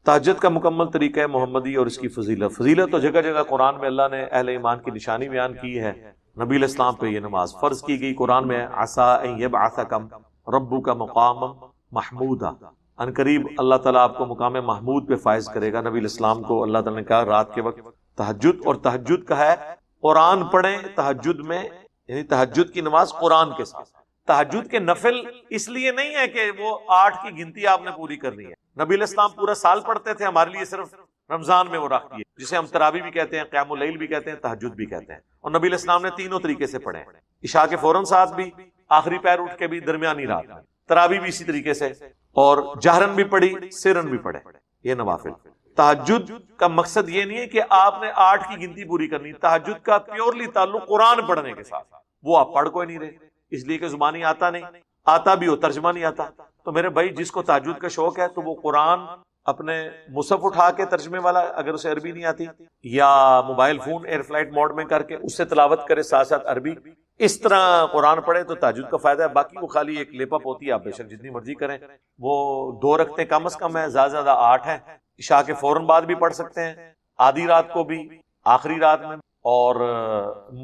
تہجد کا مکمل طریقہ ہے محمدی اور اس کی فضیلت تو جگہ جگہ قرآن میں اللہ نے اہل ایمان کی نشانی بیان کی ہے. نبی علیہ السلام پہ یہ نماز فرض کی گئی. قرآن میں عسیٰ ان یبعثکم ربک مقاما محمودا، ان قریب اللہ تعالیٰ آپ کو مقام محمود پہ فائز کرے گا. نبی علیہ السلام کو اللہ تعالیٰ نے کہا رات کے وقت تہجد، اور تہجد کا ہے قرآن پڑھیں تہجد میں، یعنی تہجد کی نماز قرآن کے ساتھ. تہجد کے نفل اس لیے نہیں ہے کہ وہ 8 کی گنتی آپ نے پوری کرنی ہے. نبی علیہ السلام پورا سال پڑھتے تھے، ہمارے لیے صرف رمضان میں وہ رکھ دیے، جسے ہم تراویح بھی کہتے ہیں، قیام اللیل بھی کہتے ہیں، تہجد بھی کہتے ہیں. اور نبی علیہ السلام نے تینوں طریقے سے پڑھے، عشاء کے فوراً ساتھ بھی، آخری پیر اٹھ کے بھی، درمیانی رات میں. تراویح بھی اسی طریقے سے، اور جہرن بھی پڑھی، سرن بھی پڑھے. یہ نوافل. تہجد کا مقصد یہ نہیں ہے کہ آپ نے 8 کی گنتی پوری کرنی. تہجد کا پیورلی تعلق قرآن پڑھنے کے ساتھ، وہ آپ پڑھ کوئی نہیں رہے، اس لیے کہ زبانی آتا نہیں، آتا بھی ہو ترجمہ نہیں آتا. تو میرے بھائی جس کو تہجد کا شوق ہے تو وہ قرآن اپنے مصحف اٹھا کے ترجمے والا، اگر اسے عربی نہیں آتی، یا mobile phone air flight mode میں کر کے اس سے تلاوت کرے ساتھ ساتھ عربی، اس طرح قرآن پڑھے تو تہجد کا فائدہ ہے. باقی وہ خالی ایک لیپ اپ ہوتی ہے، آپ بے شک جتنی مرضی کریں. وہ 2 رکعتیں کم از کم ہے، زیادہ زیادہ 8 ہیں. عشاء کے فوراً بعد بھی پڑھ سکتے ہیں، آدھی رات کو بھی، آخری رات میں. اور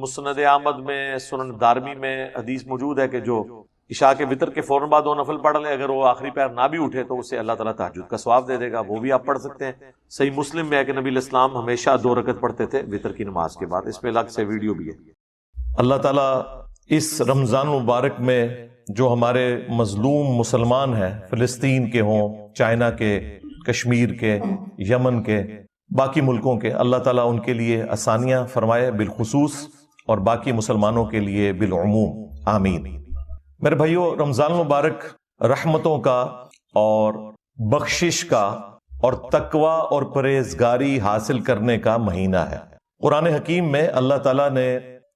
مسند احمد میں، سنن دارمی میں حدیث موجود ہے کہ جو عشاء کے وتر کے فوراً بعد 2 نفل پڑھ لے، اگر وہ آخری پیر نہ بھی اٹھے تو اسے اللہ تعالیٰ تہجد کا ثواب دے دے گا. وہ بھی آپ پڑھ سکتے ہیں. صحیح مسلم میں ہے کہ نبی علیہ السلام ہمیشہ 2 رکعت پڑھتے تھے وتر کی نماز کے بعد. اس پہ الگ سے ویڈیو بھی ہے. اللہ تعالیٰ اس رمضان مبارک میں جو ہمارے مظلوم مسلمان ہیں، فلسطین کے ہوں، چائنا کے، کشمیر کے، یمن کے، باقی ملکوں کے، اللہ تعالیٰ ان کے لیے آسانیاں فرمائے بالخصوص، اور باقی مسلمانوں کے لیے بالعموم. آمین. میرے بھائیو، رمضان مبارک رحمتوں کا اور بخشش کا اور تقوی اور پرہیزگاری حاصل کرنے کا مہینہ ہے. قرآن حکیم میں اللہ تعالیٰ نے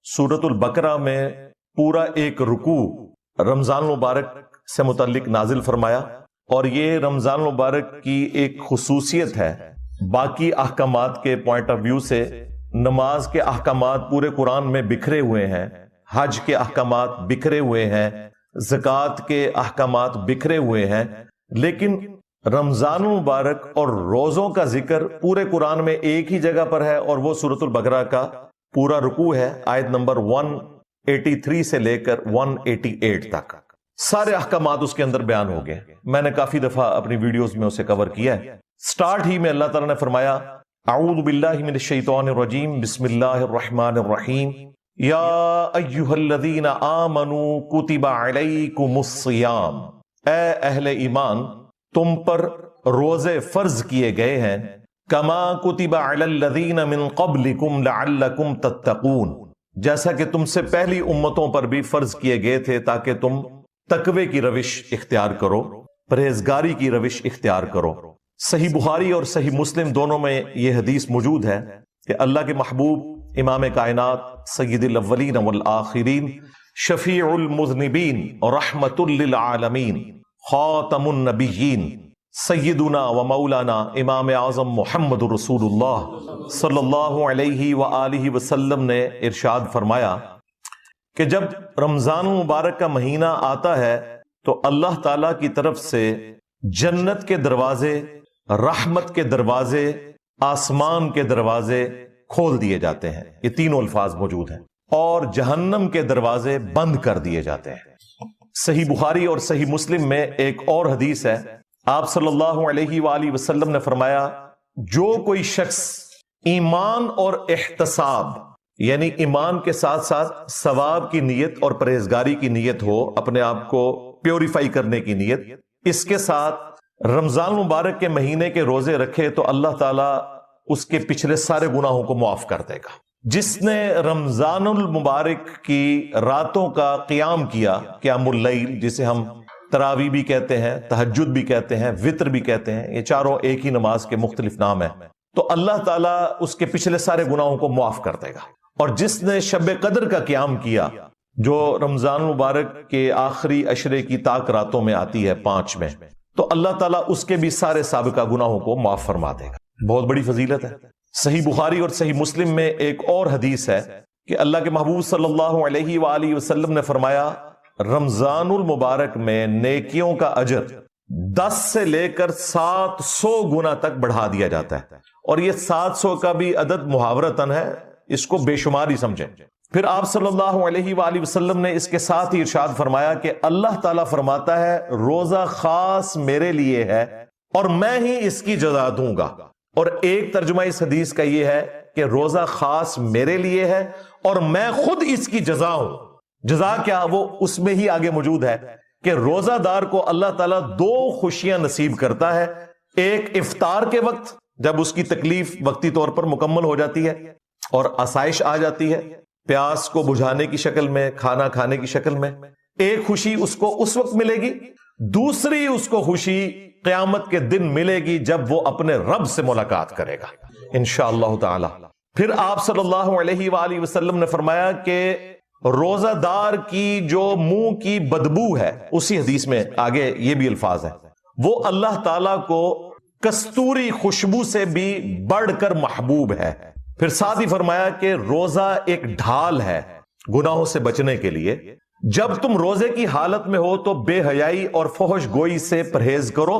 سورۃ البقرہ میں پورا ایک رکوع رمضان مبارک سے متعلق نازل فرمایا، اور یہ رمضان مبارک کی ایک خصوصیت ہے. باقی احکامات کے پوائنٹ آف ویو سے نماز کے احکامات پورے قرآن میں بکھرے ہوئے ہیں، حج کے احکامات بکھرے ہوئے ہیں، زکوٰۃ کے احکامات بکھرے ہوئے ہیں، لیکن رمضان مبارک اور روزوں کا ذکر پورے قرآن میں ایک ہی جگہ پر ہے، اور وہ سورۃ البقرہ کا پورا رکوع ہے، آیت نمبر 183 سے لے کر 188 تک. سارے احکامات اس کے اندر بیان ہو گئے. میں نے کافی دفعہ اپنی ویڈیوز میں اسے کور کیا ہے. سٹارٹ ہی میں اللہ تعالیٰ نے فرمایا، اعوذ باللہ من الشیطان الرجیم، بسم اللہ الرحمن الرحیم، یا ایہا الذین آمنوا کتب علیکم الصیام، اے اہل ایمان تم پر روزے فرض کیے گئے ہیں، کما کتب علی الذین من قبلکم لعلکم تتقون، جیسا کہ تم سے پہلی امتوں پر بھی فرض کیے گئے تھے تاکہ تم تقوی کی روش اختیار کرو، پرہیزگاری کی روش اختیار کرو. صحیح بخاری اور صحیح مسلم دونوں میں یہ حدیث موجود ہے کہ اللہ کے محبوب امام کائنات، سید الاولین والآخرین، شفیع المذنبین اور رحمت للعالمین، خاتم النبیین، سیدنا و مولانا امام اعظم محمد رسول اللہ صلی اللہ علیہ وآلہ وسلم نے ارشاد فرمایا کہ جب رمضان مبارک کا مہینہ آتا ہے تو اللہ تعالی کی طرف سے جنت کے دروازے، رحمت کے دروازے، آسمان کے دروازے کھول دیے جاتے ہیں. یہ تینوں الفاظ موجود ہیں. اور جہنم کے دروازے بند کر دیے جاتے ہیں. صحیح بخاری اور صحیح مسلم میں ایک اور حدیث ہے، آپ صلی اللہ علیہ وآلہ وسلم نے فرمایا، جو کوئی شخص ایمان اور احتساب، یعنی ایمان کے ساتھ ساتھ ثواب کی نیت اور پرہیزگاری کی نیت ہو، اپنے آپ کو پیوریفائی کرنے کی نیت، اس کے ساتھ رمضان مبارک کے مہینے کے روزے رکھے تو اللہ تعالیٰ اس کے پچھلے سارے گناہوں کو معاف کر دے گا. جس نے رمضان المبارک کی راتوں کا قیام کیا، قیام اللیل جسے ہم تراویح بھی کہتے ہیں، تہجد بھی کہتے ہیں، وتر بھی کہتے ہیں، یہ چاروں ایک ہی نماز کے مختلف نام ہیں، تو اللہ تعالیٰ اس کے پچھلے سارے گناہوں کو معاف کر دے گا. اور جس نے شب قدر کا قیام کیا، جو رمضان مبارک کے آخری عشرے کی طاق راتوں میں آتی ہے 5 میں، تو اللہ تعالیٰ اس کے بھی سارے سابقہ گناہوں کو معاف فرما دے گا. بہت بڑی فضیلت ہے. صحیح بخاری اور صحیح مسلم میں ایک اور حدیث ہے کہ اللہ کے محبوب صلی اللہ علیہ وآلہ وسلم نے فرمایا، رمضان المبارک میں نیکیوں کا اجر 10 سے لے کر 700 گنا تک بڑھا دیا جاتا ہے. اور یہ 700 کا بھی عدد محاورتاً ہے، اس کو بے شمار ہی سمجھیں. پھر آپ صلی اللہ علیہ وآلہ وسلم نے اس کے ساتھ ہی ارشاد فرمایا کہ اللہ تعالیٰ فرماتا ہے روزہ خاص میرے لیے ہے اور میں ہی اس کی جزا دوں گا. اور ایک ترجمہ اس حدیث کا یہ ہے کہ روزہ خاص میرے لیے ہے اور میں خود اس کی جزا ہوں. جزا کیا؟ وہ اس میں ہی آگے موجود ہے کہ روزہ دار کو اللہ تعالیٰ 2 خوشیاں نصیب کرتا ہے. ایک افطار کے وقت جب اس کی تکلیف وقتی طور پر مکمل ہو جاتی ہے اور آسائش آ جاتی ہے، پیاس کو بجھانے کی شکل میں، کھانا کھانے کی شکل میں، ایک خوشی اس کو اس وقت ملے گی. دوسری اس کو خوشی قیامت کے دن ملے گی جب وہ اپنے رب سے ملاقات کرے گا انشاءاللہ تعالی. پھر آپ صلی اللہ علیہ وآلہ وسلم نے فرمایا کہ روزہ دار کی جو منہ کی بدبو ہے، اسی حدیث میں آگے یہ بھی الفاظ ہے، وہ اللہ تعالی کو کستوری خوشبو سے بھی بڑھ کر محبوب ہے. پھر ساتھ ہی فرمایا کہ روزہ ایک ڈھال ہے گناہوں سے بچنے کے لیے. جب تم روزے کی حالت میں ہو تو بے حیائی اور فحش گوئی سے پرہیز کرو،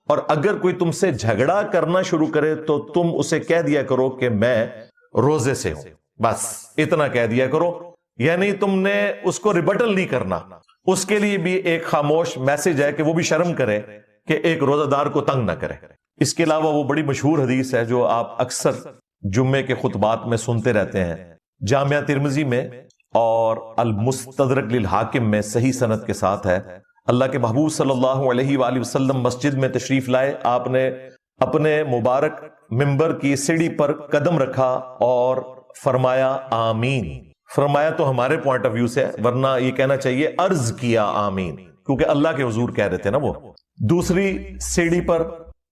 اور اگر کوئی تم سے جھگڑا کرنا شروع کرے تو تم اسے کہہ دیا کرو کہ میں روزے سے ہوں. بس اتنا کہہ دیا کرو، یعنی تم نے اس کو ریبٹل نہیں کرنا. اس کے لیے بھی ایک خاموش میسج ہے کہ وہ بھی شرم کرے کہ ایک روزہ دار کو تنگ نہ کرے. اس کے علاوہ وہ بڑی مشہور حدیث ہے جو آپ اکثر جمعے کے خطبات میں سنتے رہتے ہیں، جامعہ ترمذی میں اور المستدرک للحاکم میں صحیح سند کے ساتھ ہے. اللہ کے محبوب صلی اللہ علیہ وآلہ وسلم مسجد میں تشریف لائے. آپ نے اپنے مبارک ممبر کی سیڑھی پر قدم رکھا اور فرمایا آمین. فرمایا تو ہمارے پوائنٹ آف ویو سے، ورنہ یہ کہنا چاہیے عرض کیا آمین، کیونکہ اللہ کے حضور کہہ رہے تھے نا وہ. دوسری سیڑھی پر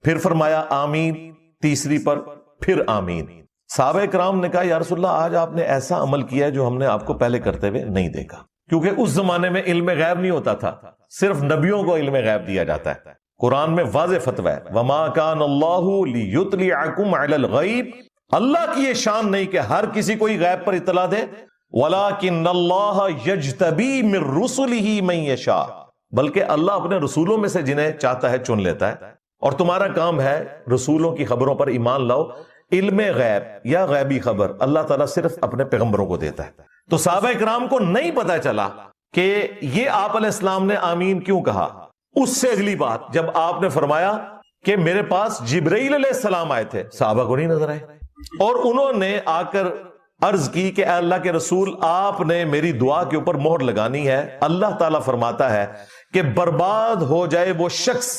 پھر فرمایا آمین، تیسری پر پھر آمین. صحابہ کرام نے کہا یا رسول اللہ آج آپ نے ایسا عمل کیا ہے جو ہم نے آپ کو پہلے کرتے ہوئے نہیں دیکھا. کیونکہ اس زمانے میں علم غیب نہیں ہوتا تھا، صرف نبیوں کو علم غیب دیا جاتا ہے. قرآن میں واضح فتویٰ ہے وَمَا كَانَ اللَّهُ لِيُطْلِعَكُمْ عَلَى الْغَيْبِ، اللہ کی یہ شان نہیں کہ ہر کسی کو غیب پر اطلاع دے. وَلَكِنَّ اللَّهَ يَجْتَبِي مِن رُّسُلِهِ مَن يَشَاءُ، بلکہ اللہ اپنے رسولوں میں سے جنہیں چاہتا ہے چن لیتا ہے. اور تمہارا کام ہے رسولوں کی خبروں پر ایمان لاؤ. علم غیب یا غیبی خبر اللہ تعالیٰ صرف اپنے پیغمبروں کو دیتا ہے. تو صحابہ کرام کو نہیں پتا چلا کہ یہ آپ علیہ السلام نے آمین کیوں کہا. اس سے اگلی بات جب آپ نے فرمایا کہ میرے پاس جبرائیل علیہ السلام آئے تھے، صحابہ کو نہیں نظر آئے، اور انہوں نے آ کر عرض کی کہ اے اللہ کے رسول آپ نے میری دعا کے اوپر مہر لگانی ہے. اللہ تعالیٰ فرماتا ہے کہ برباد ہو جائے وہ شخص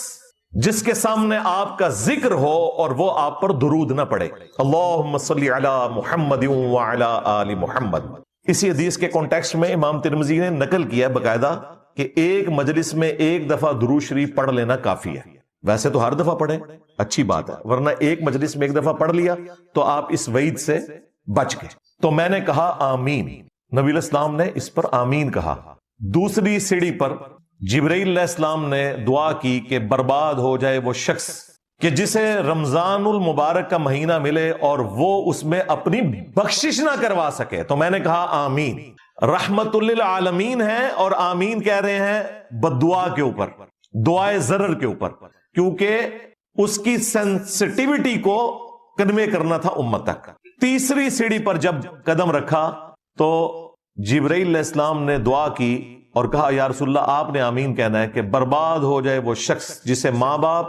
جس کے سامنے آپ کا ذکر ہو اور وہ آپ پر درود نہ پڑے. اللہم صلی علی محمد وعلی آل محمد. اسی حدیث کے کانٹیکسٹ میں امام ترمذی نے نقل کیا باقاعدہ کہ ایک مجلس میں ایک دفعہ درود شریف پڑھ لینا کافی ہے. ویسے تو ہر دفعہ پڑھیں اچھی بات ہے، ورنہ ایک مجلس میں ایک دفعہ پڑھ لیا تو آپ اس وعید سے بچ گئے. تو میں نے کہا آمین، نبی علیہ السلام نے اس پر آمین کہا. دوسری سیڑھی پر جبرائیل علیہ السلام نے دعا کی کہ برباد ہو جائے وہ شخص کہ جسے رمضان المبارک کا مہینہ ملے اور وہ اس میں اپنی بخشش نہ کروا سکے. تو میں نے کہا آمین. رحمت للعالمین ہے اور آمین کہہ رہے ہیں بددعا کے اوپر، دعائے ضرر کے اوپر، کیونکہ اس کی سینسٹیوٹی کو کنوے کرنا تھا امت تک. تیسری سیڑھی پر جب قدم رکھا تو جبرائیل علیہ السلام نے دعا کی اور کہا یا رسول اللہ آپ نے آمین کہنا ہے کہ برباد ہو جائے وہ شخص جسے ماں باپ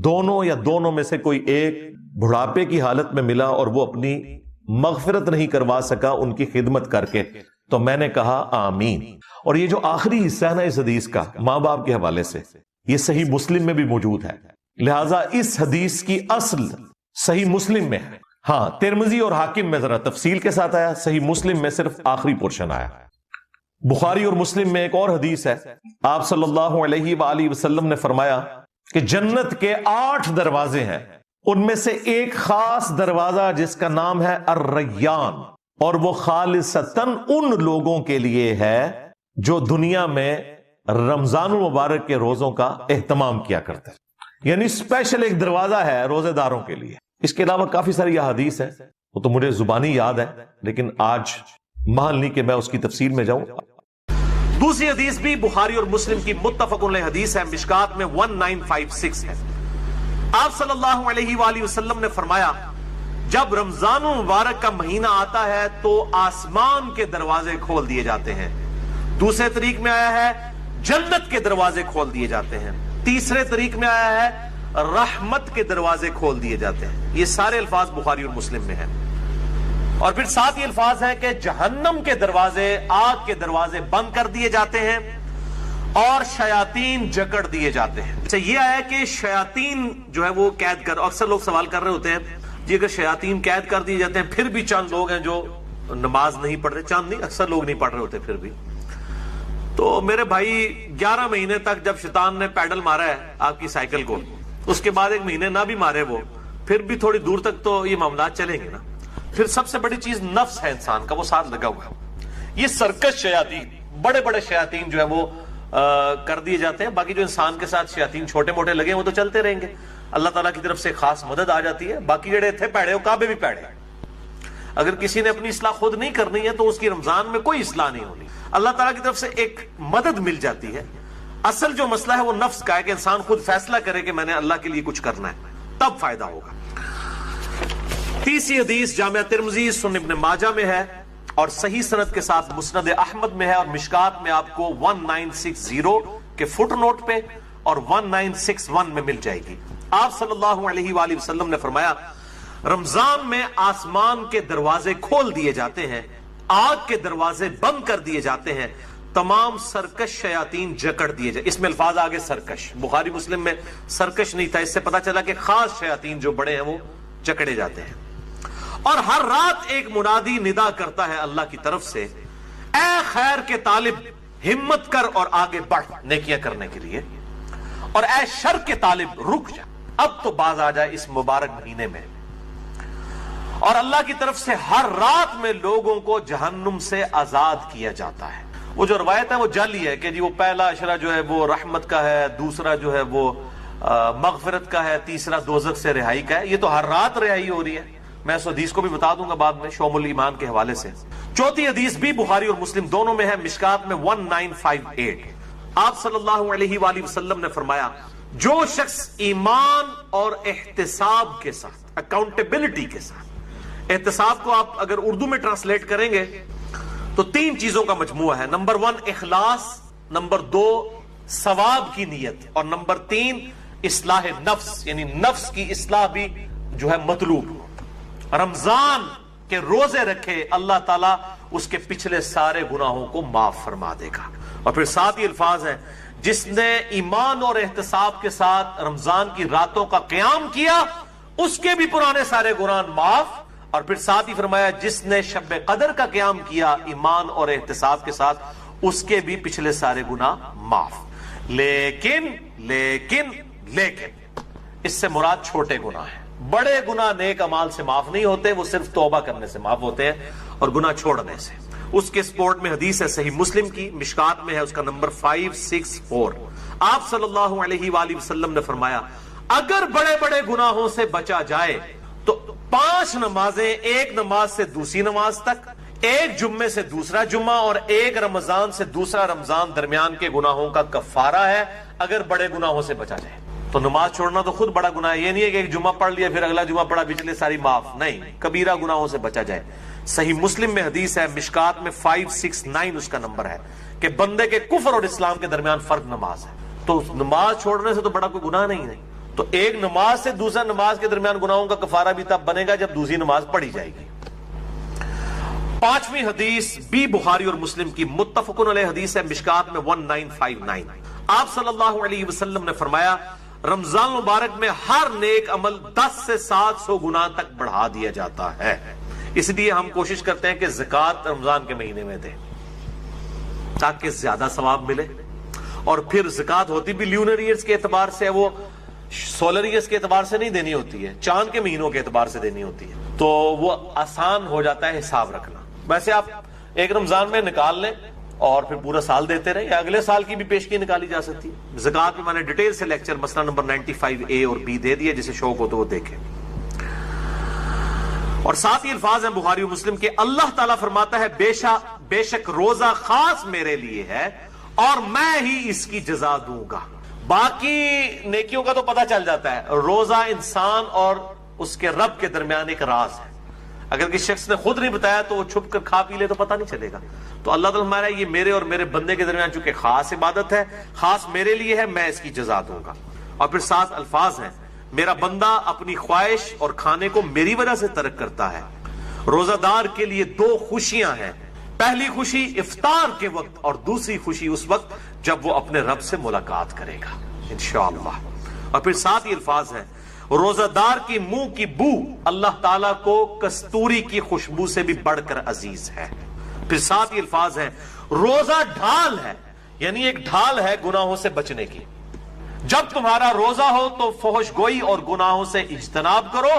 دونوں یا دونوں میں سے کوئی ایک بڑھاپے کی حالت میں ملا اور وہ اپنی مغفرت نہیں کروا سکا ان کی خدمت کر کے. تو میں نے کہا آمین. اور یہ جو آخری حصہ ہے نا اس حدیث کا ماں باپ کے حوالے سے، یہ صحیح مسلم میں بھی موجود ہے، لہٰذا اس حدیث کی اصل صحیح مسلم میں ہے. ہاں ترمذی اور حاکم میں ذرا تفصیل کے ساتھ آیا، صحیح مسلم میں صرف آخری پورشن آیا. بخاری اور مسلم میں ایک اور حدیث ہے، آپ صلی اللہ علیہ وآلہ وسلم نے فرمایا کہ جنت کے 8 دروازے ہیں، ان میں سے ایک خاص دروازہ جس کا نام ہے الریان، اور وہ خالصتاً ان لوگوں کے لیے ہے جو دنیا میں رمضان المبارک کے روزوں کا اہتمام کیا کرتے ہیں. یعنی اسپیشل ایک دروازہ ہے روزے داروں کے لیے. اس کے علاوہ کافی ساری احادیث ہے، وہ تو مجھے زبانی یاد ہے لیکن آج محل نہیں کہ میں اس کی تفصیل میں جاؤں. دوسری حدیث بھی بخاری اور مسلم کی متفق علیہ حدیث ہے، مشکات میں 1956 ہے۔ آپ صلی اللہ علیہ وآلہ وسلم نے فرمایا جب رمضان المبارک کا مہینہ آتا ہے تو آسمان کے دروازے کھول دیے جاتے ہیں۔ دوسرے طریق میں آیا ہے جنت کے دروازے کھول دیے جاتے ہیں۔ تیسرے طریق میں آیا ہے رحمت کے دروازے کھول دیے جاتے ہیں۔ یہ سارے الفاظ بخاری اور مسلم میں ہیں۔ اور پھر ساتھ یہ الفاظ ہیں کہ جہنم کے دروازے، آگ کے دروازے بند کر دیے جاتے ہیں اور شیاطین جکڑ دیے جاتے ہیں۔ اچھا، یہ آیا کہ شیاطین جو ہے وہ قید کر، اکثر لوگ سوال کر رہے ہوتے ہیں جی اگر شیاطین قید کر دیے جاتے ہیں پھر بھی چند لوگ ہیں جو نماز نہیں پڑھ رہے، چند نہیں اکثر لوگ نہیں پڑھ رہے ہوتے پھر بھی، تو میرے بھائی 11 مہینے تک جب شیطان نے پیڈل مارا ہے آپ کی سائیکل کو، اس کے بعد 1 مہینے نہ بھی مارے وہ، پھر بھی تھوڑی دور تک تو یہ معاملات چلیں گے نا۔ پھر سب سے بڑی چیز نفس ہے انسان کا، وہ ساتھ لگا ہوا ہے۔ یہ سرکش شیاطین، بڑے بڑے شیاطین جو ہے وہ کر دیے جاتے ہیں، باقی جو انسان کے ساتھ شیاطین چھوٹے موٹے لگے ہیں وہ تو چلتے رہیں گے، اللہ تعالیٰ کی طرف سے خاص مدد آ جاتی ہے۔ باقی جڑے تھے پیڑے وہ کعبے بھی پیڑے، اگر کسی نے اپنی اصلاح خود نہیں کرنی ہے تو اس کی رمضان میں کوئی اصلاح نہیں ہونی، اللہ تعالیٰ کی طرف سے ایک مدد مل جاتی ہے۔ اصل جو مسئلہ ہے وہ نفس کا ہے کہ انسان خود فیصلہ کرے کہ میں نے اللہ کے لیے کچھ کرنا ہے، تب فائدہ ہوگا۔ تیسری حدیث جامعہ ترمذی، سنن ابن ماجہ میں ہے اور صحیح سند کے ساتھ مسند احمد میں ہے، اور مشکات میں آپ کو 1960 کے فٹ نوٹ پہ اور 1961 میں مل جائے گی۔ آپ صلی اللہ علیہ وآلہ وسلم نے فرمایا رمضان میں آسمان کے دروازے کھول دیے جاتے ہیں، آگ کے دروازے بند کر دیے جاتے ہیں، تمام سرکش شیاطین جکڑ دیے جائے۔ اس میں الفاظ آگے سرکش، بخاری مسلم میں سرکش نہیں تھا، اس سے پتا چلا کہ خاص شیاطین جو بڑے ہیں وہ جکڑے جاتے ہیں۔ اور ہر رات ایک منادی ندا کرتا ہے اللہ کی طرف سے، اے خیر کے طالب ہمت کر اور آگے بڑھ نیکیاں کرنے کے لیے، اور اے شر کے طالب رک جا، اب تو باز آ جائے اس مبارک مہینے میں۔ اور اللہ کی طرف سے ہر رات میں لوگوں کو جہنم سے آزاد کیا جاتا ہے۔ وہ جو روایت ہے وہ جعلی ہے کہ جی وہ پہلا اشرہ جو ہے وہ رحمت کا ہے، دوسرا جو ہے وہ مغفرت کا ہے، تیسرا دوزخ سے رہائی کا ہے۔ یہ تو ہر رات رہائی ہو رہی ہے، میں اس حدیث کو بھی بتا دوں گا بعد میں شعب الایمان کے حوالے سے۔ چوتھی حدیث بھی بخاری اور مسلم دونوں میں ہے، مشکات میں 1958۔ آپ صلی اللہ علیہ وآلہ وسلم نے فرمایا جو شخص ایمان اور احتساب کے ساتھ، اکاؤنٹیبلٹی کے ساتھ، احتساب کو آپ اگر اردو میں ٹرانسلیٹ کریں گے تو 3 چیزوں کا مجموعہ ہے، نمبر 1 اخلاص، نمبر 2 ثواب کی نیت، اور نمبر 3 اصلاح نفس، یعنی نفس کی اصلاح بھی جو ہے مطلوب۔ رمضان کے روزے رکھے اللہ تعالیٰ اس کے پچھلے سارے گناہوں کو معاف فرما دے گا۔ اور پھر ساتھ ہی الفاظ ہیں جس نے ایمان اور احتساب کے ساتھ رمضان کی راتوں کا قیام کیا اس کے بھی پرانے سارے گناہ معاف، اور پھر ساتھ ہی فرمایا جس نے شب قدر کا قیام کیا ایمان اور احتساب کے ساتھ اس کے بھی پچھلے سارے گناہ معاف۔ لیکن اس سے مراد چھوٹے گناہ ہیں، بڑے گناہ نیک اعمال سے معاف نہیں ہوتے، وہ صرف توبہ کرنے سے معاف ہوتے ہیں اور گناہ چھوڑنے سے۔ اس کے سپورٹ میں حدیث ہے صحیح مسلم کی، مشکات میں ہے، اس کا نمبر 564۔ آپ صلی اللہ علیہ وآلہ وسلم نے فرمایا اگر بڑے بڑے گناہوں سے بچا جائے تو 5 نمازیں، ایک نماز سے دوسری نماز تک، ایک جمعے سے دوسرا جمعہ، اور ایک رمضان سے دوسرا رمضان درمیان کے گناہوں کا کفارہ ہے اگر بڑے گناہوں سے بچا جائے۔ تو نماز چھوڑنا تو خود بڑا گناہ ہے، یہ نہیں ہے کہ ایک جمعہ پڑھ لیا پھر اگلا جمعہ پڑھا پچھلے ساری معاف، نہیں، کبیرہ گناہوں سے بچا جائے۔ صحیح مسلم میں حدیث ہے، مشکات میں 569 اس کا نمبر ہے، کہ بندے کے کفر اور اسلام کے درمیان فرق نماز ہے۔ تو نماز چھوڑنے سے تو بڑا کوئی گناہ نہیں ہے، تو ایک نماز سے دوسرا نماز کے درمیان گناہوں کا کفارہ بھی تب بنے گا جب دوسری نماز پڑھی جائے گی۔ 5ویں حدیث بھی بخاری اور مسلم کی متفق علیہ حدیث ہے، مشکات میں 1959۔ آپ صلی اللہ علیہ وسلم نے فرمایا رمضان مبارک میں ہر نیک عمل 10 سے 700 گناہ تک بڑھا دیا جاتا ہے، اس لیے ہم کوشش کرتے ہیں کہ زکوٰۃ رمضان کے مہینے میں دیں تاکہ زیادہ ثواب ملے۔ اور پھر زکوٰۃ ہوتی بھی لیونر ایئرز کے اعتبار سے، وہ سولر ایئرز کے اعتبار سے نہیں دینی ہوتی ہے، چاند کے مہینوں کے اعتبار سے دینی ہوتی ہے، تو وہ آسان ہو جاتا ہے حساب رکھنا۔ ویسے آپ ایک رمضان میں نکال لیں اور پھر پورا سال دیتے رہیں، یا اگلے سال کی بھی پیشگی نکالی جا سکتی ہے۔ زکوٰۃ میں میں نے ڈیٹیل سے لیکچر مسئلہ نمبر 95A اور B دے دیا، جسے شوق ہو تو وہ دیکھیں۔ اور ساتھ ہی الفاظ ہیں بخاری و مسلم کے، اللہ تعالیٰ فرماتا ہے بے شک روزہ خاص میرے لیے ہے اور میں ہی اس کی جزا دوں گا. باقی نیکیوں کا تو پتہ چل جاتا ہے. روزہ انسان اور اس کے رب کے درمیان ایک راز ہے. اگر کسی شخص نے خود نہیں بتایا تو وہ چھپ کر کھا پی لے تو پتہ نہیں چلے گا. تو اللہ تعالیٰ ہمارا یہ میرے اور میرے بندے کے درمیان چونکہ خاص عبادت ہے, خاص میرے لیے ہے, میں اس کی جزا دوں گا. اور پھر 7 الفاظ ہیں, میرا بندہ اپنی خواہش اور کھانے کو میری وجہ سے ترک کرتا ہے. روزہ دار کے لیے 2 خوشیاں ہیں. پہلی خوشی افطار کے وقت اور دوسری خوشی اس وقت جب وہ اپنے رب سے ملاقات کرے گا انشاءاللہ. اور پھر 7 الفاظ ہیں, روزہ دار کی منہ کی بو اللہ تعالیٰ کو کستوری کی خوشبو سے بھی بڑھ کر عزیز ہے. پھر 7 الفاظ ہیں, روزہ ڈھال ہے, یعنی ایک ڈھال ہے گناہوں سے بچنے کی. جب تمہارا روزہ ہو تو فحش گوئی اور گناہوں سے اجتناب کرو.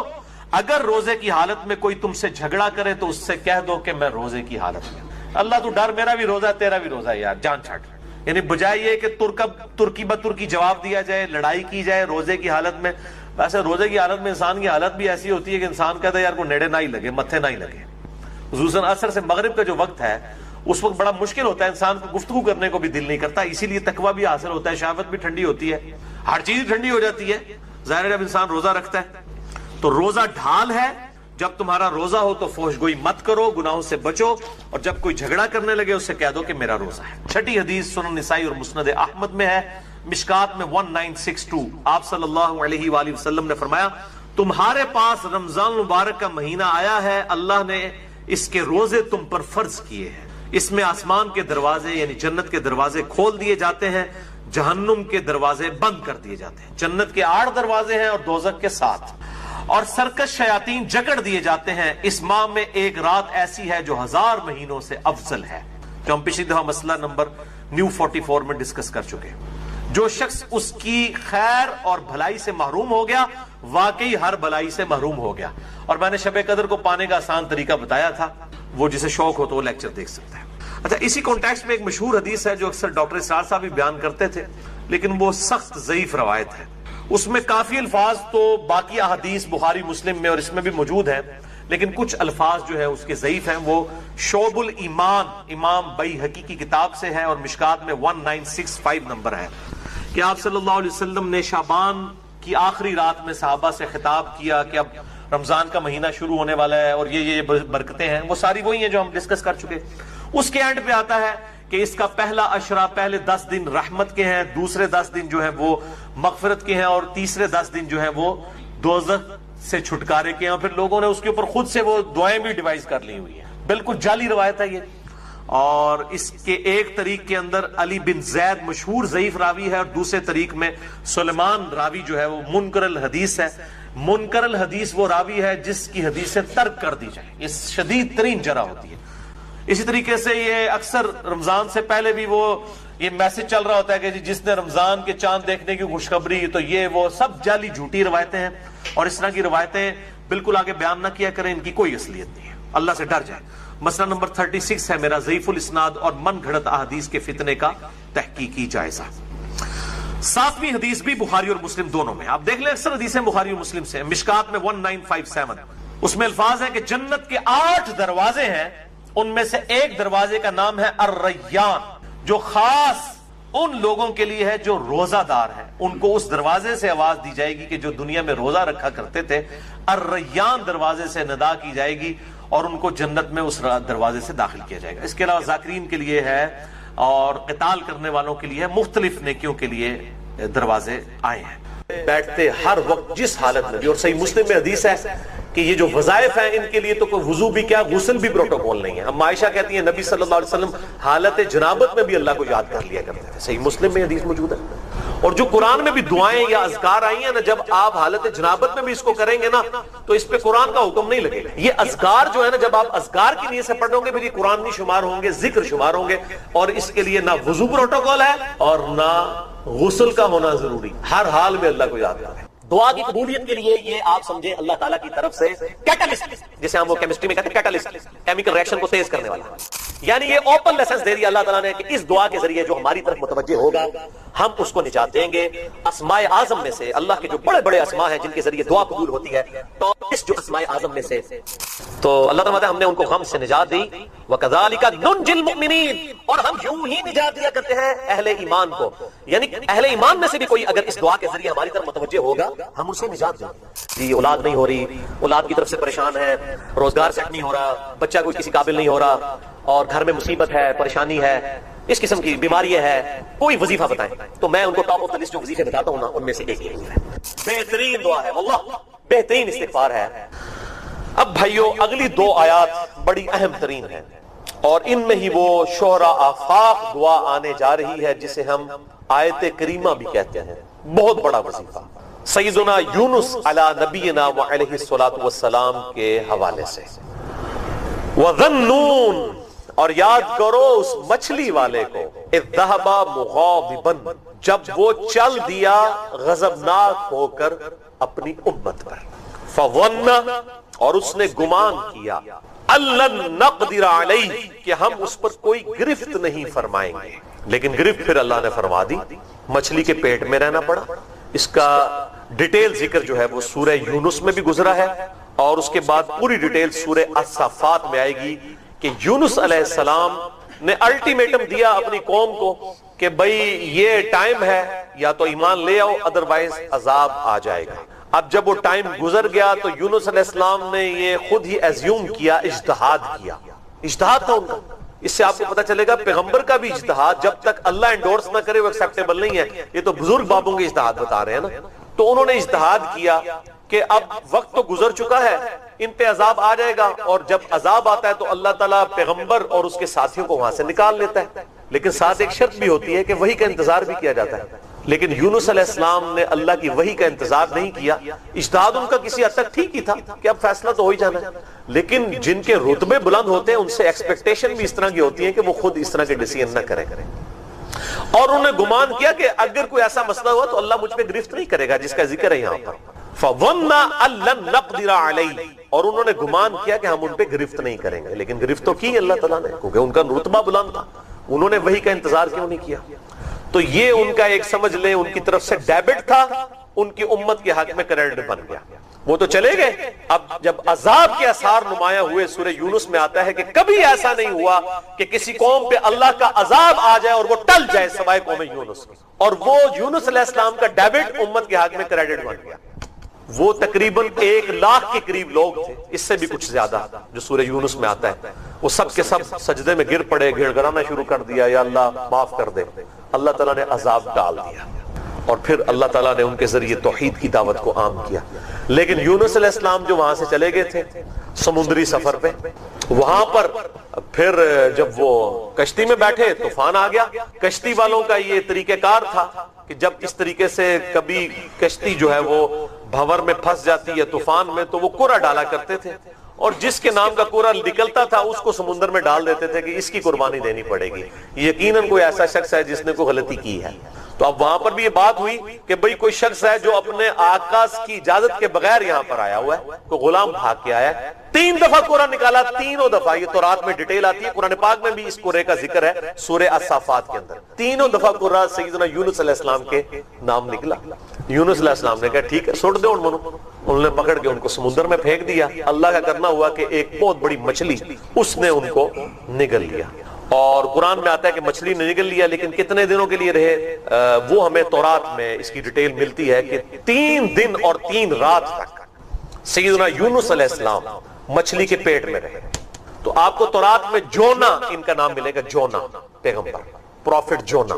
اگر روزے کی حالت میں کوئی تم سے جھگڑا کرے تو اس سے کہہ دو کہ میں روزے کی حالت میں. اللہ تو ڈر, میرا بھی روزہ تیرا بھی روزہ یار, جان چھٹ. یعنی بجائے یہ کہ ترکی بترکی جواب دیا جائے, لڑائی کی جائے روزے کی حالت میں. ویسے روزے کی حالت میں انسان کی حالت بھی ایسی ہوتی ہے کہ انسان کہتا ہے یار کو نیڑے نہ ہی لگے, متھے نہ ہی لگے. خصوصاً عصر سے مغرب کا جو وقت ہے اس وقت بڑا مشکل ہوتا ہے, انسان کو گفتگو کرنے کو بھی دل نہیں کرتا. اسی لیے تقویٰ بھی حاصل ہوتا ہے, شہوت بھی ٹھنڈی ہوتی ہے, ہر چیز ٹھنڈی ہو جاتی ہے ظاہر جب انسان روزہ رکھتا ہے. تو روزہ ڈھال ہے, جب تمہارا روزہ ہو تو فحش گوئی مت کرو, گناہوں سے بچو, اور جب کوئی جھگڑا کرنے لگے اس سے کہہ دو کہ میرا روزہ ہے. 6 حدیث سنن نسائی اور مسند احمد میں ہے, مشکات میں 1962. آپ صلی اللہ علیہ وآلہ وسلم نے فرمایا, تمہارے پاس رمضان مبارک کا مہینہ آیا ہے, اللہ نے اس کے روزے تم پر فرض کیے ہیں. اس میں آسمان کے دروازے یعنی جنت کے دروازے کھول دیے جاتے ہیں, جہنم کے دروازے بند کر دیے جاتے ہیں. جنت کے 8 دروازے ہیں اور دوزخ کے 7, اور سرکش شیاطین جکڑ دیے جاتے ہیں. اس ماہ میں ایک رات ایسی ہے جو 1000 مہینوں سے افضل ہے, جو ہم پچھلی دفعہ مسئلہ نمبر نیو 44 میں ڈسکس کر چکے. جو شخص اس کی خیر اور بھلائی سے محروم ہو گیا واقعی ہر بھلائی سے محروم ہو گیا. اور میں نے شب قدر کو پانے کا آسان طریقہ بتایا تھا, وہ جسے شوق ہو تو وہ لیکچر دیکھ سکتا ہے. اچھا, اسی کانٹیکسٹ میں ایک مشہور حدیث ہے جو اکثر ڈاکٹر اسرار صاحب بھی بیان کرتے تھے, لیکن وہ سخت ضعیف روایت ہے. اس میں کافی الفاظ تو باقی احادیث بخاری مسلم میں اور اس میں بھی موجود ہیں, لیکن کچھ الفاظ جو ہیں اس کے ضعیف ہیں. وہ شعب الایمان امام بیہقی کی کتاب سے ہے اور مشکات میں 1965 نمبر ہے کہ آپ صلی اللہ علیہ وسلم نے شعبان کی آخری رات میں صحابہ سے خطاب کیا کہ اب رمضان کا مہینہ شروع ہونے والا ہے اور یہ برکتیں ہیں. وہ ساری وہی ہیں جو ہم ڈسکس کر چکے. اس کے اینڈ پہ آتا ہے کہ اس کا پہلا عشرہ, پہلے 10 دن رحمت کے ہیں, دوسرے 10 دن جو ہیں وہ مغفرت کے ہیں, اور تیسرے 10 دن جو ہیں وہ دوزخ سے چھٹکارے کے ہیں. اور پھر لوگوں نے اس کے اوپر خود سے وہ دعائیں بھی ڈیوائز کر لی ہوئی ہیں. بالکل جعلی روایت ہے یہ. اور اس کے ایک طریق کے اندر علی بن زید مشہور ضعیف راوی ہے, اور دوسرے طریق میں سلیمان راوی جو ہے وہ منکر الحدیث ہے. منکر الحدیث وہ راوی ہے جس کی حدیثیں ترک کر دی جائیں, یہ شدید ترین جرح ہوتی ہے. اسی طریقے سے یہ اکثر رمضان سے پہلے بھی وہ یہ میسج چل رہا ہوتا ہے کہ جس نے رمضان کے چاند دیکھنے کی خوشخبری, تو یہ وہ سب جعلی جھوٹی روایتیں ہیں. اور اس طرح کی روایتیں بالکل آگے بیان نہ کیا کریں, ان کی کوئی اصلیت نہیں ہے, اللہ سے ڈر جائیں. مسئلہ نمبر 36 ہے میرا ضعیف الاسناد اور من گھڑت احادیث کے فتنے کا تحقیقی جائزہ. 7ویں حدیث بھی بخاری اور مسلم دونوں میں, آپ دیکھ لیں اکثر حدیثیں بخاری اور مسلم سے. مشکات میں 1957 اس میں الفاظ ہیں کہ جنت کے 8 دروازے ہیں, ان میں سے ایک دروازے کا نام ہے الریان, جو خاص ان لوگوں کے لیے ہے جو روزہ دار ہیں. ان کو اس دروازے سے آواز دی جائے گی کہ جو دنیا میں روزہ رکھا کرتے تھے. الریان دروازے سے ندا کی جائے گی اور ان کو جنت میں اس دروازے سے داخل کیا جائے گا. اس کے علاوہ ذاکرین کے لیے ہے اور قتال کرنے والوں کے لیے, مختلف نیکیوں کے لیے دروازے آئے ہیں. بیٹھتے ہر وقت جس حالت میں بھی, اور صحیح مسلم میں حدیث ہے کہ یہ جو وظائف ہیں ان کے لیے تو کوئی وضو بھی کیا غسل بھی پروٹوکول نہیں ہے. اب عائشہ کہتی ہیں نبی صلی اللہ علیہ وسلم حالت جنابت میں بھی اللہ کو یاد کر لیا کرتے تھے. صحیح مسلم میں حدیث موجود ہے. اور جو قرآن میں بھی دعائیں یا اذکار آئی ہیں نا, جب آپ حالت جنابت میں بھی اس کو کریں گے نا تو اس پہ قرآن کا حکم نہیں لگے گا. یہ اذکار جو ہے نا, جب آپ اذکار کی نیت سے پڑھیں گے پھر یہ قرآن نہیں شمار ہوں گے, ذکر شمار ہوں گے. اور اس کے لیے نہ وضو پروٹوکول ہے اور نہ غسل کا ہونا ضروری, ہر حال میں اللہ کو یاد کریں. دعا کی قبولیت کے لیے یہ آپ سمجھے اللہ تعالیٰ کی طرف سے کیٹالسٹ, جسے ہم وہ کیمسٹری میں کہتے ہیں کیٹالسٹ, کیمیکل ریئیکشن کو تیز کرنے والا. یعنی یہ اوپن لیسنس دے دیا اللہ تعالیٰ نے کہ اس دعا کے ذریعے جو ہماری طرف متوجہ ہوگا ہم اس کو نجات دیں گے اسماء اعظم میں سے، اللہ کے جو بڑے بڑے اسماء ہیں جن کے ذریعے دعا قبول ہوتی ہے، تو اس جو اسماء اعظم میں سے تو اللہ تعالیٰ ہم نے ان کو غم سے نجات دی، وَكَذَلِكَ نُنْجِي الْمُؤْمِنِينَ، اور ہم یوں ہی نجات دیا کرتے ہیں اہل ایمان کو، یعنی اہل ایمان میں سے بھی کوئی اگر اس دعا کے ذریعے ہماری طرف متوجہ ہوگا ہم اسے نجات دیں گے۔ جی اولاد نہیں ہو رہی، اولاد کی طرف سے پریشان ہے، روزگار سیٹ نہیں ہو رہا، بچہ کوئی کسی قابل نہیں ہو رہا، اور گھر میں مصیبت ہے، پریشانی ہے، اس قسم کی بیماری ہے، کوئی وظیفہ بتائیں تو میں ان کو ٹاپ آف دا لسٹ جو وظیفے بتاتا ہوں نا ان میں سے ایک یہ ہے۔ بہترین دعا ہے واللہ، بہترین استغفار ہے۔ اب بھائیو اگلی دو آیات بڑی اہم ترین ہیں، اور ان میں ہی وہ شہرا آفاق دعا آنے جا رہی ہے جسے ہم آیت کریمہ بھی کہتے ہیں، بہت بڑا وظیفہ، سیدنا یونس علی نبینا وعلیہ الصلوۃ والسلام کے حوالے سے۔ وَذَنُّونَ، اور یاد کرو اس مچھلی والے کو، اذ ذهب مغاضبا، جب وہ چل دیا غضبناک ہو کر اپنی امت پر، فظن، اور اس نے گمان کیا، الَّن نَقْدِرَ عَلَيْهِ، کہ ہم اس پر کوئی گرفت نہیں فرمائیں گے، لیکن گرفت پھر اللہ نے فرما دی، مچھلی کے پیٹ میں رہنا پڑا۔ اس کا ڈیٹیل ذکر جو ہے وہ سورہ یونس میں بھی گزرا ہے، اور اس کے بعد پوری ڈیٹیل سورہ الصافات میں آئے گی کہ یونس علیہ السلام نے الٹیمیٹم دیا اپنی قوم کو کہ بھئی یہ ٹائم ہے، یا تو ایمان لے آؤ ادروائز عذاب آ جائے گا۔ اب جب وہ ٹائم گزر گیا تو یونس علیہ السلام نے یہ خود ہی ایزیوم کیا، اجتہاد کیا، اجتہاد تھا ان کا۔ اس سے آپ کو پتا چلے گا پیغمبر کا بھی اجتہاد جب تک اللہ انڈورس نہ کرے وہ ایکسیپٹیبل نہیں ہے۔ یہ تو بزرگ بابوں کے اجتہاد بتا رہے ہیں نا، تو انہوں نے اجتہاد کیا کہ اب وقت تو گزر چکا ہے، ان پہ عذاب آ جائے گا، اور جب عذاب آتا ہے تو اللہ تعالیٰ پیغمبر اور اس کے ساتھیوں کو وہاں سے نکال لیتا ہے، لیکن ساتھ ایک شرط بھی ہوتی ہے کہ وحی کا انتظار بھی کیا جاتا ہے۔ لیکن یونس علیہ السلام نے اللہ کی وحی کا انتظار نہیں کیا، اجتہاد ان کا کسی حد تک ٹھیک ہی تھا کہ اب فیصلہ تو ہو ہی جانا ہے، لیکن جن کے رتبے بلند ہوتے ہیں ان سے ایکسپیکٹیشن بھی اس طرح کی ہوتی ہے کہ وہ خود اس طرح کے ڈیسیژن نہ کریں، اور انہوں نے گمان کیا کہ اگر کوئی ایسا مسئلہ ہوا تو اللہ مجھ پہ گرفت نہیں کرے گا، جس کا ذکر ہے یہاں پر، فَظَنَّ أَن لَّن نَّقْدِرَ عَلَيْهِ، اور انہوں نے گمان کیا کہ ہم ان پہ گرفت نہیں کریں گے، لیکن گرفت تو کی اللہ تعالیٰ نے، کیونکہ ان کا رتبہ بلند تھا، انہوں نے وحی کا انتظار کیوں نہیں کیا؟ تو یہ ان کا ایک سمجھ لیں ان کی طرف سے ڈیبٹ تھا، ان کی امت کے حق میں کریڈٹ بن گیا، وہ تو چلے گئے۔ اب جب عذاب کے آثار نمایاں ہوئے، سورہ یونس میں آتا ہے کہ کبھی ایسا نہیں ہوا کہ کسی قوم پہ اللہ کا عذاب آ جائے اور وہ ٹل جائے سوائے قوم یونس، اور وہ یونس علیہ السلام کا ڈیبٹ امت کے حق میں کریڈٹ بن گیا۔ وہ تقریباً 1,00,000 کے قریب لوگ تھے، اس سے بھی کچھ زیادہ، جو سورہ یونس میں آتا ہے، وہ سب کے سب سجدے میں گر پڑے، گڑ گڑانا شروع کر دیا، یا اللہ معاف کر دے۔ اللہ تعالیٰ نے عذاب ڈال دیا، اور پھر اللہ تعالیٰ نے ان کے ذریعے توحید کی دعوت کو عام کیا۔ لیکن یونس علیہ السلام جو وہاں سے چلے گئے تھے سمندری سفر پہ، وہاں پر پھر جب وہ کشتی میں بیٹھے طوفان آ گیا۔ کشتی والوں کا یہ طریقہ کار تھا کہ جب اس طریقے سے کبھی کشتی جو ہے وہ بھنور میں پھنس جاتی ہے طوفان میں، تو وہ کوڑا ڈالا کرتے تھے، اور جس کے نام کا کوڑا نکلتا تھا اس کو سمندر میں ڈال دیتے تھے کہ اس کی قربانی دینی پڑے گی، یقیناً کوئی ایسا شخص ہے جس نے کوئی غلطی کی ہے۔ تو اب وہاں پر بھی یہ بات ہوئی کہ بھئی کوئی شخص ہے جو اپنے آقا کی اجازت کے بغیر یہاں پر آیا ہوا ہے، کوئی غلام بھاگ کے آیا ہے، 3 دفعہ قرآن نکالا، تینوں دفعہ، یہ تورات میں ڈیٹیل آتی ہے، قرآن پاک میں بھی اس قرے کا ذکر ہے سورہ الصافات کے اندر، تینوں دفعہ قرآن سیدنا یونس علیہ السلام کے نام نکلا۔ یونس علیہ السلام نے کہا ٹھیک ہے سوٹ دے انہوں نے پکڑ کے ان کو سمندر میں پھینک دیا۔ اللہ کا کرنا ہوا کہ ایک بہت بڑی مچھلی اس نے ان کو نگل لیا، اور قرآن میں آتا ہے کہ مچھلی نے نگل لیا، لیکن کتنے دنوں کے لیے رہے وہ ہمیں تورات میں اس کی ڈیٹیل ملتی ہے کہ 3 دن اور 3 رات تک سیدنا یونس علیہ السلام مچھلی کے پیٹ میں رہے۔ تو آپ کو تورات میں جونا ان کا نام ملے گا، جونا پیغمبر، پروفٹ جونا،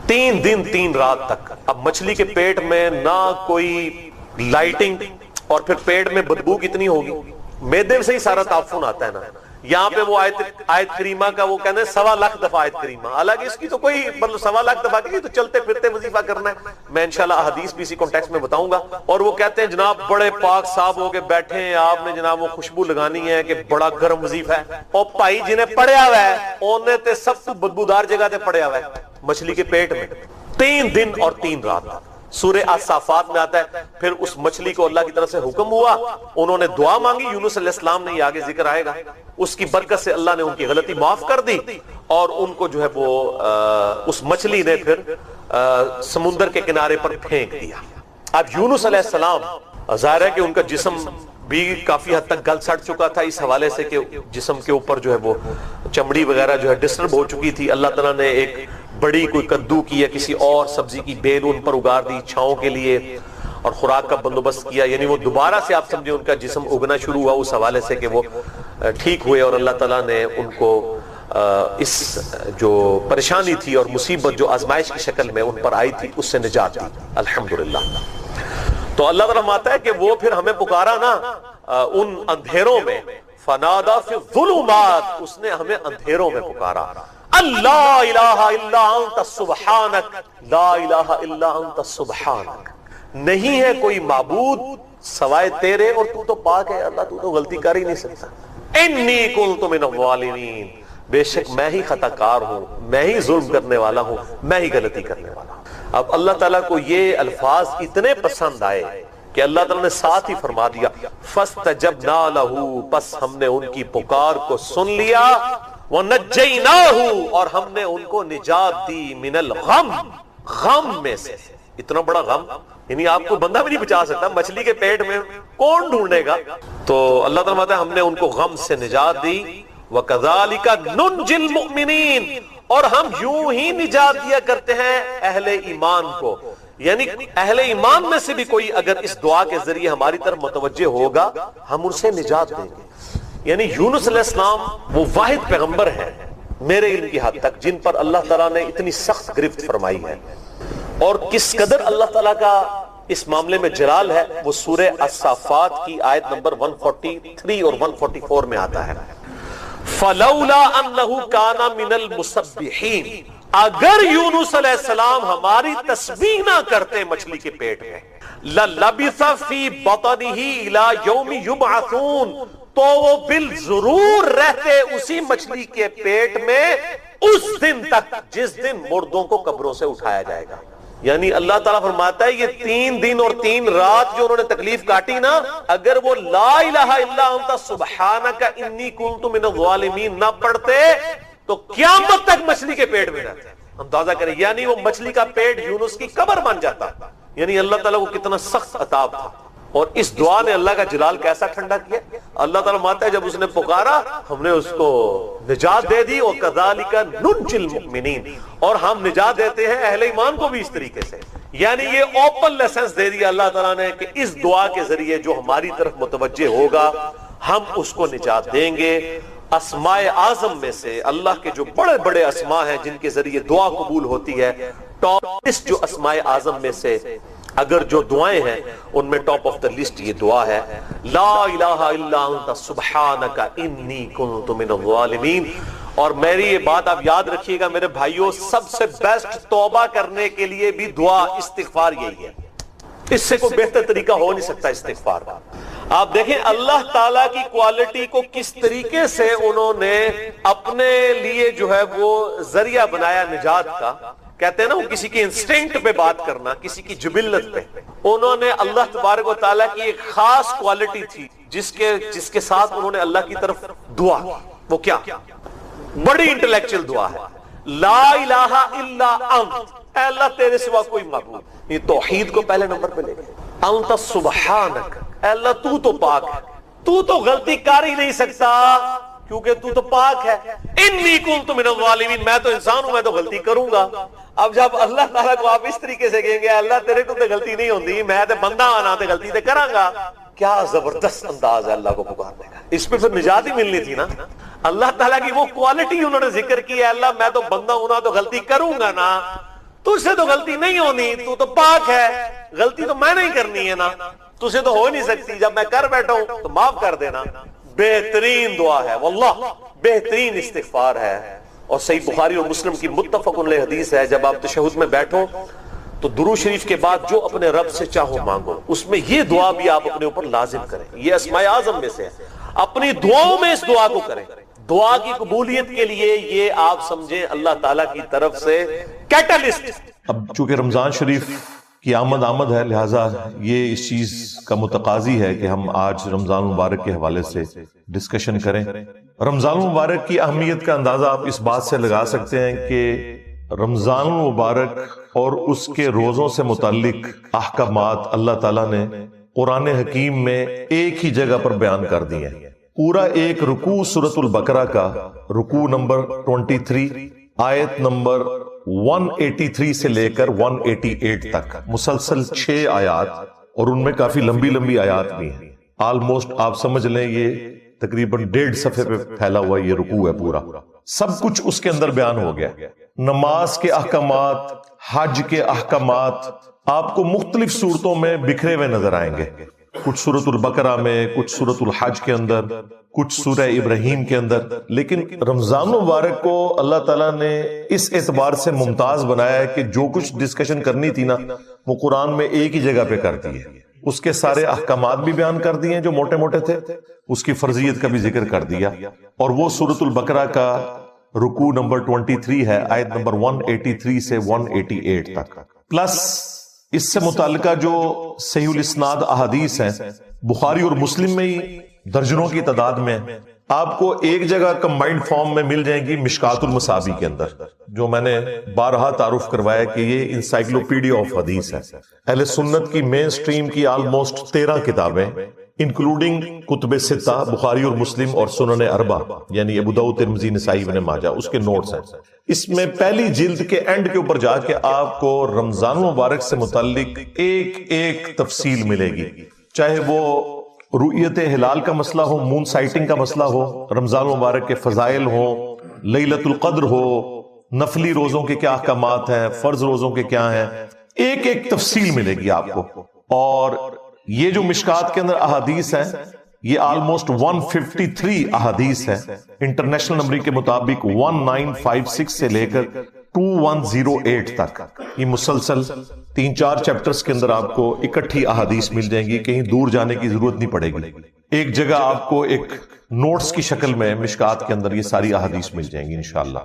3 دن 3 رات تک۔ اب مچھلی کے پیٹ میں نہ کوئی لائٹنگ، اور پھر پیٹ میں بدبو کتنی ہوگی، میدے سے ہی سارا تعفن آتا ہے نا۔ یہاں پہ وہ آیت کریمہ کا وہ کہنے 1.25 دفعہ آیت کریمہ، حالانکہ اس کی تو کوئی مطلب 1.25 دفعہ کی تو چلتے پھرتے وظیفہ کرنا ہے، میں انشاءاللہ حدیث بھی اسی کانٹیکسٹ میں بتاؤں گا۔ اور وہ کہتے ہیں جناب بڑے پاک صاحب ہو کے بیٹھے ہیں آپ نے، جناب وہ خوشبو لگانی ہے کہ بڑا گرم وظیفہ ہے، اور بھائی جنہیں پڑیا ہوا ہے انہیں تے سب تو بدبودار جگہ تے پڑیا ہوا ہے مچھلی کے پیٹ میں 3 دن اور 3 رات۔ سورہ الصافات میں آتا ہے پھر اس مچھلی کو اللہ کی طرف سے حکم ہوا، انہوں نے دعا مانگی، یونس علیہ السلام نے، یہ آگے ذکر آئے گا، اس کی برکت سے اللہ نے ان کی غلطی معاف کر دی، اور ان کو جو ہے وہ اس مچھلی نے پھر سمندر کے کنارے پر پھینک دیا. اب یونس علیہ السلام ظاہر ہے کہ ان کا جسم بھی کافی حد تک گل سڑ چکا تھا اس حوالے سے کہ جسم کے اوپر جو ہے وہ چمڑی وغیرہ جو ہے ڈسٹرب ہو چکی تھی. اللہ تعالیٰ نے ایک بڑی کوئی کدو کی یا کسی اور سبزی کی بیل ان پر اگار دی چھاؤں کے لیے اور خوراک کا بندوبست کیا, یعنی وہ دوبارہ سے آپ سمجھے ان کا جسم اگنا شروع ہوا اس حوالے سے کہ وہ ٹھیک ہوئے, اور اللہ تعالیٰ نے ان کو اس جو پریشانی تھی اور مصیبت جو آزمائش کی شکل میں ان پر آئی تھی اس سے نجات دی الحمدللہ. تو اللہ تعالیٰ فرماتا ہے کہ وہ پھر ہمیں پکارا نا ان اندھیروں میں, فنادا فی الظلمات, اس نے ہمیں اندھیروں میں پکارا, اللہ الہ الا انت سبحانک لا الہ الا انت سبحانک, نہیں ہے کوئی معبود سوائے تیرے اور تو تو پاک ہے اللہ, تو غلطی کر ہی نہیں سکتا. انی کنت من الظالمین, بے شک میں ہی خطا کار ہوں, میں ہی ظلم کرنے والا ہوں, میں ہی غلطی کرنے والا ہوں. اب اللہ تعالیٰ کو یہ الفاظ اتنے پسند آئے کہ اللہ تعالیٰ نے ساتھ ہی فرما دیا فاستجبنا لہ, پس ہم نے ان کی پکار کو سن لیا, ونجیناہ, اور ہم نے ان کو نجات دی, من الغم, غم میں سے. اتنا بڑا غم یعنی آپ کو بندہ بھی نہیں بچا سکتا, مچھلی کے پیٹ میں کون ڈھونڈے گا. تو اللہ تعالیٰ فرماتا ہے ہم نے ان کو غم سے نجات دی, وَكَذَلِكَ نُنْجِي الْمُؤْمِنِينَ, اور ہم یوں ہی نجات دیا کرتے ہیں اہل ایمان کو. یعنی اہل ایمان میں سے بھی کوئی اگر اس دعا کے ذریعے ہماری طرف متوجہ ہوگا ہم ان سے نجات دیں گے. یعنی یونس علیہ السلام وہ واحد پیغمبر ہیں میرے علم کی حد تک جن پر اللہ تعالیٰ نے اتنی سخت گرفت فرمائی ہے, اور کس قدر اللہ تعالیٰ کا اس معاملے میں جلال ہے وہ سورہ الصافات کی آیت نمبر 143 اور 144 میں آتا ہے. فلولا انہ کان من المسبحین, اگر یونس علیہ السلام ہماری تسبیح نہ کرتے مچھلی کے پیٹ میں, للبث فی بطنہ الی یوم یبعثون, تو وہ بالضرور رہتے اسی مچھلی کے پیٹ میں اس دن تک جس دن مردوں کو قبروں سے اٹھایا جائے گا. یعنی اللہ تعالیٰ فرماتا ہے یہ 3 دن اور 3 رات جو انہوں نے تکلیف کاٹی نا, اگر وہ لا الہ الا انت سبحانک انی کنت من الظالمین نہ پڑھتے تو قیامت تک مچھلی کے پیٹ میں رہتے. اندازہ کریں, یعنی وہ مچھلی کا پیٹ یونس کی قبر بن جاتا. یعنی اللہ تعالیٰ کو کتنا سخت عذاب تھا, اور اس دعا نے اللہ کا جلال کیسا ٹھنڈا کیا. اللہ تعالیٰ مانتا ہے جب اس نے پکارا ہم نے اس کو نجات دے دی, اور کذالک ننجی المؤمنین, اور ہم نجات دیتے ہیں اہل ایمان کو بھی اس طریقے سے. یعنی یہ اوپن لیسنس دے دیا اللہ تعالیٰ نے کہ اس دعا کے ذریعے جو ہماری طرف متوجہ ہوگا ہم اس کو نجات دیں گے. اسماء اعظم میں سے اللہ کے جو بڑے بڑے اسماء ہیں جن کے ذریعے دعا قبول ہوتی ہے, ٹاپ لسٹ جو اسماء اعظم میں سے اگر جو دعائیں ہیں ان میں ٹاپ آف دا لسٹ یہ دعا ہے, لا الہ الا انت سبحانک انی کنت من الظالمین. اور میری یہ بات آپ یاد رکھیے گا میرے بھائیوں, سب سے بیسٹ توبہ کرنے کے لیے بھی دعا استغفار یہی ہے. اس سے کوئی بہتر طریقہ ہو نہیں سکتا استغفار کا. آپ دیکھیں اللہ تعالیٰ کی کوالٹی کو کس طریقے سے انہوں نے اپنے لیے جو ہے وہ ذریعہ بنایا نجات کا. کہتے ہیں نا وہ کسی کی انسٹنکٹ پہ بات کرنا, کسی کی جبلت پہ. انہوں نے اللہ تبارک و تعالیٰ کی ایک خاص کوالٹی تھی جس کے ساتھ انہوں نے اللہ کی طرف دعا. وہ کیا بڑی انٹلیکچوئل دعا ہے, لا الہ الا انت, اے اللہ تیرے سوا کوئی معبود. یہ توحید کو پہلے نمبر پہ لے گئے. انت سبحانک, اے اللہ تو تو پاک ہے, تو تو غلطی کر ہی نہیں سکتا کیونکہ تو تو پاک ہے. انی کنت من الظالمین, میں تو انسان ہوں, میں تو غلطی کروں گا. اب جب اللہ تعالیٰ کو آپ اس طریقے سے کہیں گے اللہ تیرے کو تو غلطی نہیں ہوندی, میں تو بندہ آنا تو غلطی تو کراں گا, کیا زبردست انداز ہے اللہ کو پکارنے کا. اس پہ پھر نجات ہی ملنی تھی نا. اللہ تعالیٰ کی وہ کوالٹی انہوں نے ذکر کی ہے, اللہ میں تو بندہ ہوں نا تو غلطی کروں گا نا, تجھ سے تو غلطی نہیں ہونی, تو تو پاک ہے, غلطی تو میں نہیں کرنی ہے نا, تجھ سے تو ہو نہیں سکتی, جب میں کر بیٹھا ہوں تو معاف کر دینا. بہترین دعا ہے واللہ, بہترین استغفار ہے. اور صحیح بخاری اور مسلم کی متفق علیہ حدیث ہے, جب آپ تشہد میں بیٹھو تو درود شریف کے بعد جو اپنے رب سے چاہو مانگو, اس میں یہ دعا بھی آپ اپنے اوپر لازم کریں. یہ اسماء اعظم میں سے ہے, اپنی دعاؤں میں اس دعا کو کریں. دعا کی قبولیت کے لیے یہ آپ سمجھیں اللہ تعالیٰ کی طرف سے کیٹلسٹ. اب چونکہ رمضان شریف کی آمد ہے, لہٰذا یہ اس چیز کا متقاضی ہے کہ ہم آج رمضان مبارک کے حوالے سے ڈسکشن کریں. رمضان مبارک کی اہمیت کا اندازہ آپ اس بات سے لگا سکتے ہیں کہ رمضان مبارک اور اس کے روزوں سے متعلق احکامات اللہ تعالیٰ نے قرآن حکیم میں ایک ہی جگہ پر بیان کر دیے ہیں. پورا ایک رکوع سورۃ البقرہ کا رکوع نمبر 23 آیت نمبر 183 سے لے کر 188 تک مسلسل 6 آیات، اور ان میں کافی لمبی لمبی آیات بھی ہیں. آلموسٹ آپ سمجھ لیں یہ تقریباً 1.5 صفحے پہ پھیلا ہوا یہ رکوع ہے پورا. سب کچھ اس کے اندر بیان ہو گیا. نماز کے احکامات، حج کے احکامات آپ کو مختلف صورتوں میں بکھرے ہوئے نظر آئیں گے. کچھ سورۃ البقرہ میں، کچھ سورۃ الحج کے اندر، کچھ سورہ ابراہیم کے اندر. لیکن رمضان المبارک کو اللہ تعالیٰ نے اس اعتبار سے ممتاز بنایا ہے کہ جو کچھ ڈسکشن کرنی تھی نا وہ قرآن میں ایک ہی جگہ پہ کرتی ہے. اس کے سارے احکامات بھی بیان کر دیے جو موٹے موٹے تھے، اس کی فرضیت کا بھی ذکر کر دیا. اور وہ سورۃ البقرہ کا رکوع نمبر 23 ہے، آیت نمبر 183 سے 188 تک. پلس اس سے متعلقہ جو صحیح الاسناد احادیث ہیں بخاری اور مسلم میں ہی درجنوں کی تعداد میں آپ کو ایک جگہ کمبائنڈ فارم میں مل جائیں گی مشکات المصابی کے اندر، جو میں نے بارہا تعارف کروایا کہ یہ انسائکلوپیڈیا آف حدیث ہے. اہل سنت کی مین سٹریم کی آلموسٹ 13 کتابیں انکلوڈنگ کتب ستہ بخاری اور مسلم اور سنن اربع یعنی ابو داؤد، ترمذی، نسائی، ابن ماجہ، اس کے نوٹس ہیں. اس میں پہلی جلد کے اینڈ کے اوپر جا کے آپ کو رمضان المبارک سے متعلق ایک ایک تفصیل ملے گی، چاہے وہ رؤیت ہلال کا مسئلہ ہو، مون سائٹنگ کا مسئلہ ہو، رمضان المبارک کے فضائل ہوں، لیلۃ القدر ہو، نفلی روزوں کے کیا احکامات ہیں، فرض روزوں کے کیا ہیں، ایک ایک تفصیل ملے گی آپ کو. اور یہ جو مشکات کے اندر احادیث ہیں یہ آلموسٹ 153 احادیث ہیں. انٹرنیشنل نمبر کے مطابق 1956 سے لے کر 2108 تک یہ مسلسل 3-4 چیپٹرز کے اندر آپ کو اکٹھی احادیث مل جائیں گی. کہیں دور جانے کی ضرورت نہیں پڑے گی، ایک جگہ آپ کو ایک نوٹس کی شکل میں مشکات کے اندر یہ ساری احادیث مل جائیں گی انشاءاللہ.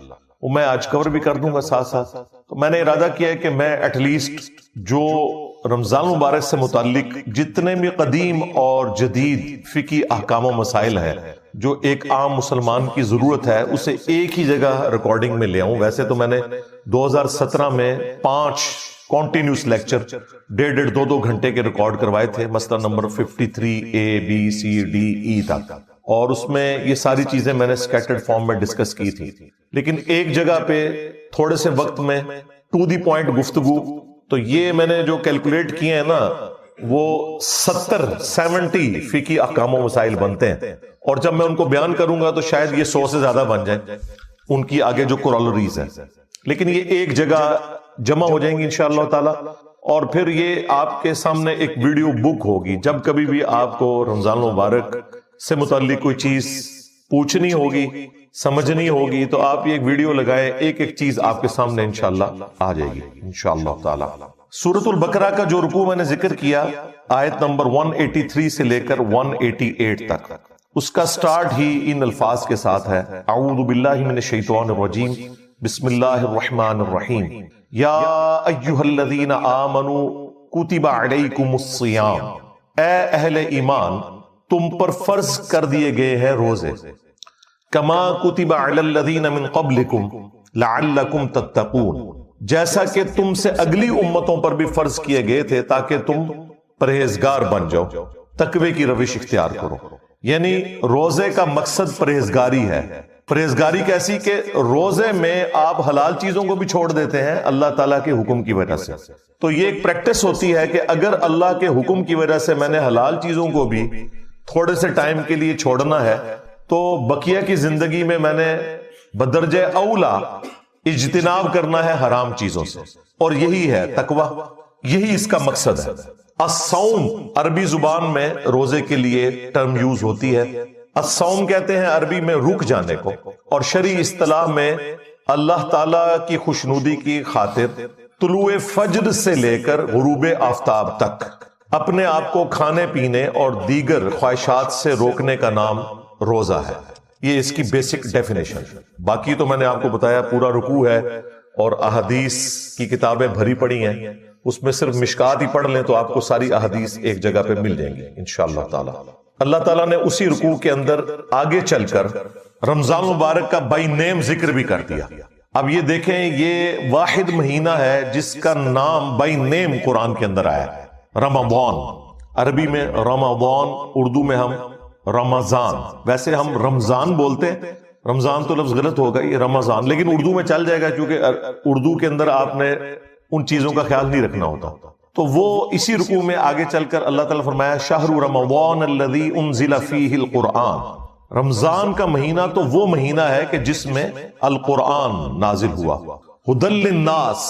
وہ میں آج کور بھی کر دوں گا ساتھ ساتھ. تو میں نے ارادہ کیا ہے کہ میں ایٹ لیسٹ جو رمضان مبارک سے متعلق جتنے بھی قدیم اور جدید فقہی احکام و مسائل ہیں جو ایک عام مسلمان کی ضرورت ہے اسے ایک ہی جگہ ریکارڈنگ میں لے آؤں. ویسے تو میں نے 2017 میں 5 کانٹینیوس لیکچر 1.5-2 گھنٹے کے ریکارڈ کروائے تھے، مسئلہ number 53 A B C D E تک، اور اس میں یہ ساری چیزیں میں نے سکیٹرڈ فارم میں ڈسکس کی تھی. لیکن ایک جگہ پہ تھوڑے سے وقت میں ٹو دی پوائنٹ گفتگو، تو یہ میں نے جو کیلکولیٹ کیے ہیں نا وہ 70 فقہی احکام و مسائل بنتے ہیں. اور جب میں ان کو بیان کروں گا تو شاید یہ 100 سے زیادہ بن جائیں ان کی آگے جو کورالریز ہیں. لیکن یہ ایک جگہ جمع ہو جائیں گی انشاءاللہ تعالی. اور پھر یہ آپ کے سامنے ایک ویڈیو بک ہوگی، جب کبھی بھی آپ کو رمضان المبارک سے متعلق کوئی چیز پوچھنی ہوگی، سمجھنی ہوگی، تو آپ یہ ایک ویڈیو لگائیں، ایک ایک چیز آپ کے سامنے انشاءاللہ آ جائے گی انشاءاللہ تعالی. سورۃ البقرہ کا جو رکوع میں نے ذکر کیا آیت نمبر 183 سے لے کر 188 تک، اس کا سٹارٹ ہی ان الفاظ کے ساتھ ہے: اعوذ باللہ من الشیطان الرجیم، بسم اللہ الرحمن الرحیم، یا ایھا الذین آمنوا کتب علیکم الصیام، اے اہل ایمان تم پر فرض کر دیے گئے ہیں روزے، کما کتب علی الذین من قبلکم لعلکم تتقون، جیسا کہ تم سے اگلی امتوں پر بھی فرض کیے گئے تھے تاکہ تم پرہیزگار بن جاؤ، تقوی کی روش اختیار کرو. یعنی روزے کا مقصد پرہیزگاری ہے. پرہیزگاری کیسی کہ روزے میں آپ حلال چیزوں کو بھی چھوڑ دیتے ہیں اللہ تعالیٰ کے حکم کی وجہ سے. تو یہ ایک پریکٹس ہوتی ہے کہ اگر اللہ کے حکم کی وجہ سے میں نے حلال چیزوں کو بھی تھوڑے سے ٹائم کے لیے چھوڑنا ہے تو بقیہ کی زندگی میں میں نے بدرجہ اولا اجتناب کرنا ہے حرام چیزوں سے. اور یہی ہے تقوی، یہی اس کا مقصد ہے. الصوم عربی زبان میں روزے کے لیے ٹرم یوز ہوتی ہے. الصوم کہتے ہیں عربی میں رک جانے کو، اور شرعی اصطلاح میں اللہ تعالی کی خوشنودی کی خاطر طلوع فجر سے لے کر غروب آفتاب تک اپنے آپ کو کھانے پینے اور دیگر خواہشات سے روکنے کا نام روزہ ہے. یہ اس کی بیسک ڈیفینیشن. باقی تو میں نے آپ کو بتایا پورا رکوع ہے اور احادیث کی کتابیں بھری پڑی ہیں، اس میں صرف مشکات ہی پڑھ لیں تو آپ کو ساری احادیث ایک جگہ پہ مل جائیں گی انشاءاللہ تعالی. اللہ تعالیٰ نے اسی رکوع کے اندر آگے چل کر رمضان مبارک کا بائی نیم ذکر بھی کر دیا. اب یہ دیکھیں یہ واحد مہینہ ہے جس کا نام بائی نیم قرآن کے اندر آیا ہے، رمضان، عربی میں رمضان، اردو میں ہم رمضان، ویسے ہم رمضان بولتے ہیں، رمضان تو لفظ غلط ہوگا، یہ رمضان، لیکن اردو میں چل جائے گا کیونکہ اردو کے اندر آپ نے ان چیزوں کا خیال نہیں رکھنا ہوتا۔ تو وہ اسی رکوع میں آگے چل کر اللہ تعالیٰ فرمایا شہر رمضان الذی انزل فیہ القرآن، رمضان کا مہینہ تو وہ مہینہ ہے کہ جس میں القرآن نازل ہوا، ھدی للناس،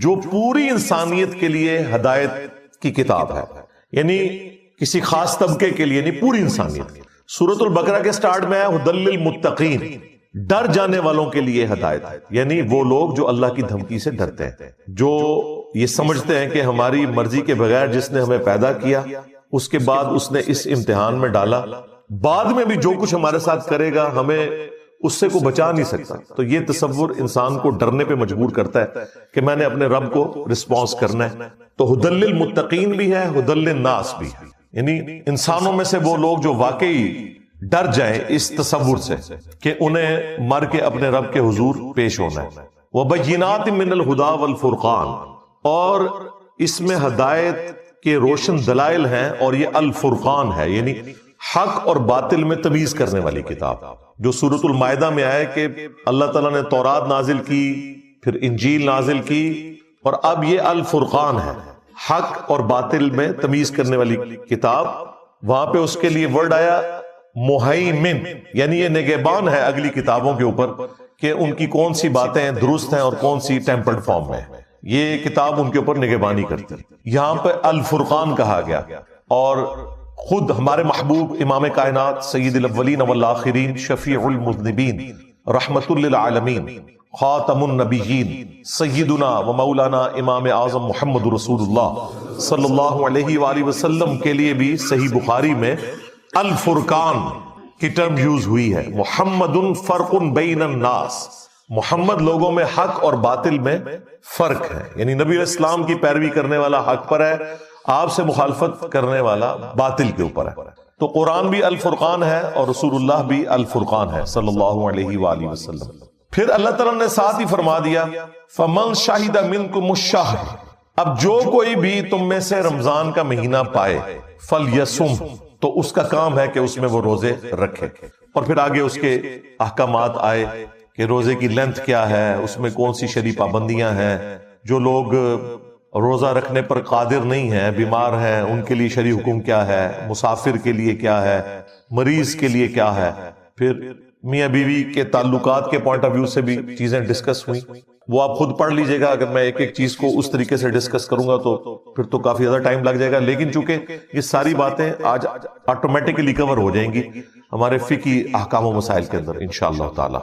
جو پوری انسانیت کے لیے ہدایت کی کتاب ہے، یعنی کسی خاص طبقے کے لیے نہیں، پوری انسانیت۔ سورۃ البقرہ کے سٹارٹ میں ہے ھدی للمتقین، ڈر جانے والوں کے لیے ہدایت ہے، یعنی وہ لوگ جو اللہ کی دھمکی سے ڈرتے ہیں، جو یہ سمجھتے ہیں کہ ہماری مرضی کے بغیر جس نے ہمیں پیدا کیا، اس کے بعد اس نے اس امتحان میں ڈالا، بعد میں بھی جو کچھ ہمارے ساتھ کرے گا ہمیں اس سے کوئی بچا نہیں سکتا۔ تو یہ تصور انسان کو ڈرنے پہ مجبور کرتا ہے کہ میں نے اپنے رب کو رسپانس کرنا ہے۔ تو ھدی للمتقین بھی ہے، ھدی للناس بھی ہے، یعنی انسانوں میں سے وہ لوگ جو واقعی ڈر جائیں اس تصور سے کہ انہیں مر کے اپنے رب کے حضور پیش ہونا ہے۔ وَبَيِّنَاتٍ مِّنَ الْهُدَى وَالْفُرْقَانِ، اور اس میں ہدایت کے روشن دلائل ہیں، اور یہ الفرقان ہے، یعنی حق اور باطل میں تمیز کرنے والی کتاب، جو سورۃ المائدہ میں آئے کہ اللہ تعالیٰ نے تورات نازل کی، پھر انجیل نازل کی، اور اب یہ الفرقان ہے، حق اور باطل میں تمیز کرنے والی کتاب۔ وہاں پہ اس کے لیے ورڈ آیا مہیمن، یعنی یہ نگہبان ہے اگلی کتابوں کے اوپر کہ ان کی کون سی باتیں درست ہیں اور کون سی ٹیمپرڈ فارم میں، یہ کتاب ان کے اوپر نگہبانی کرتی۔ یہاں پہ الفرقان کہا گیا، اور خود ہمارے محبوب امام کائنات سید الاولین والآخرین، شفیع المذنبین، رحمت للعالمین، خاتم النبیین، سیدنا و مولانا امام اعظم محمد رسول اللہ صلی اللہ علیہ وآلہ وسلم کے لیے بھی صحیح بخاری میں الفرقان کی ٹرم یوز ہوئی ہے۔ محمد فرق بین الناس، محمد لوگوں میں حق اور باطل میں فرق ہے، یعنی نبی علیہ السلام کی پیروی کرنے والا حق پر ہے، آپ سے مخالفت کرنے والا باطل کے اوپر ہے۔ تو قرآن بھی الفرقان ہے اور رسول اللہ بھی الفرقان ہے صلی اللہ علیہ وآلہ وسلم۔ پھر اللہ تعالیٰ نے ساتھ ہی فرما دیا فَمَنْ شَهِدَ مِنْكُمُ الشَّهْرَ، اب جو کوئی بھی تم میں سے رمضان کا مہینہ پائے، فَلْيَصُمْ، تو اس کا کام ہے کہ اس میں وہ روزے رکھے۔ اور پھر آگے اس کے احکامات آئے کہ روزے کی لینتھ کیا ہے، اس میں کون سی شرعی پابندیاں ہیں، جو لوگ روزہ رکھنے پر قادر نہیں ہیں، بیمار ہیں، ان کے لیے شرعی حکم کیا ہے، مسافر کے لیے کیا ہے، مریض کے لیے کیا ہے۔ پھر میاں بیوی کے تعلقات کے پوائنٹ آف ویو سے بھی چیزیں ڈسکس ہوئیں، وہ آپ خود پڑھ لیجئے گا، اگر میں ایک ایک چیز کو اس طریقے سے ڈسکس کروں گا تو پھر تو کافی زیادہ ٹائم لگ جائے گا، لیکن چونکہ یہ ساری باتیں آج آٹومیٹکلی کور ہو جائیں گی ہمارے فقہی احکام و مسائل کے اندر انشاءاللہ تعالی۔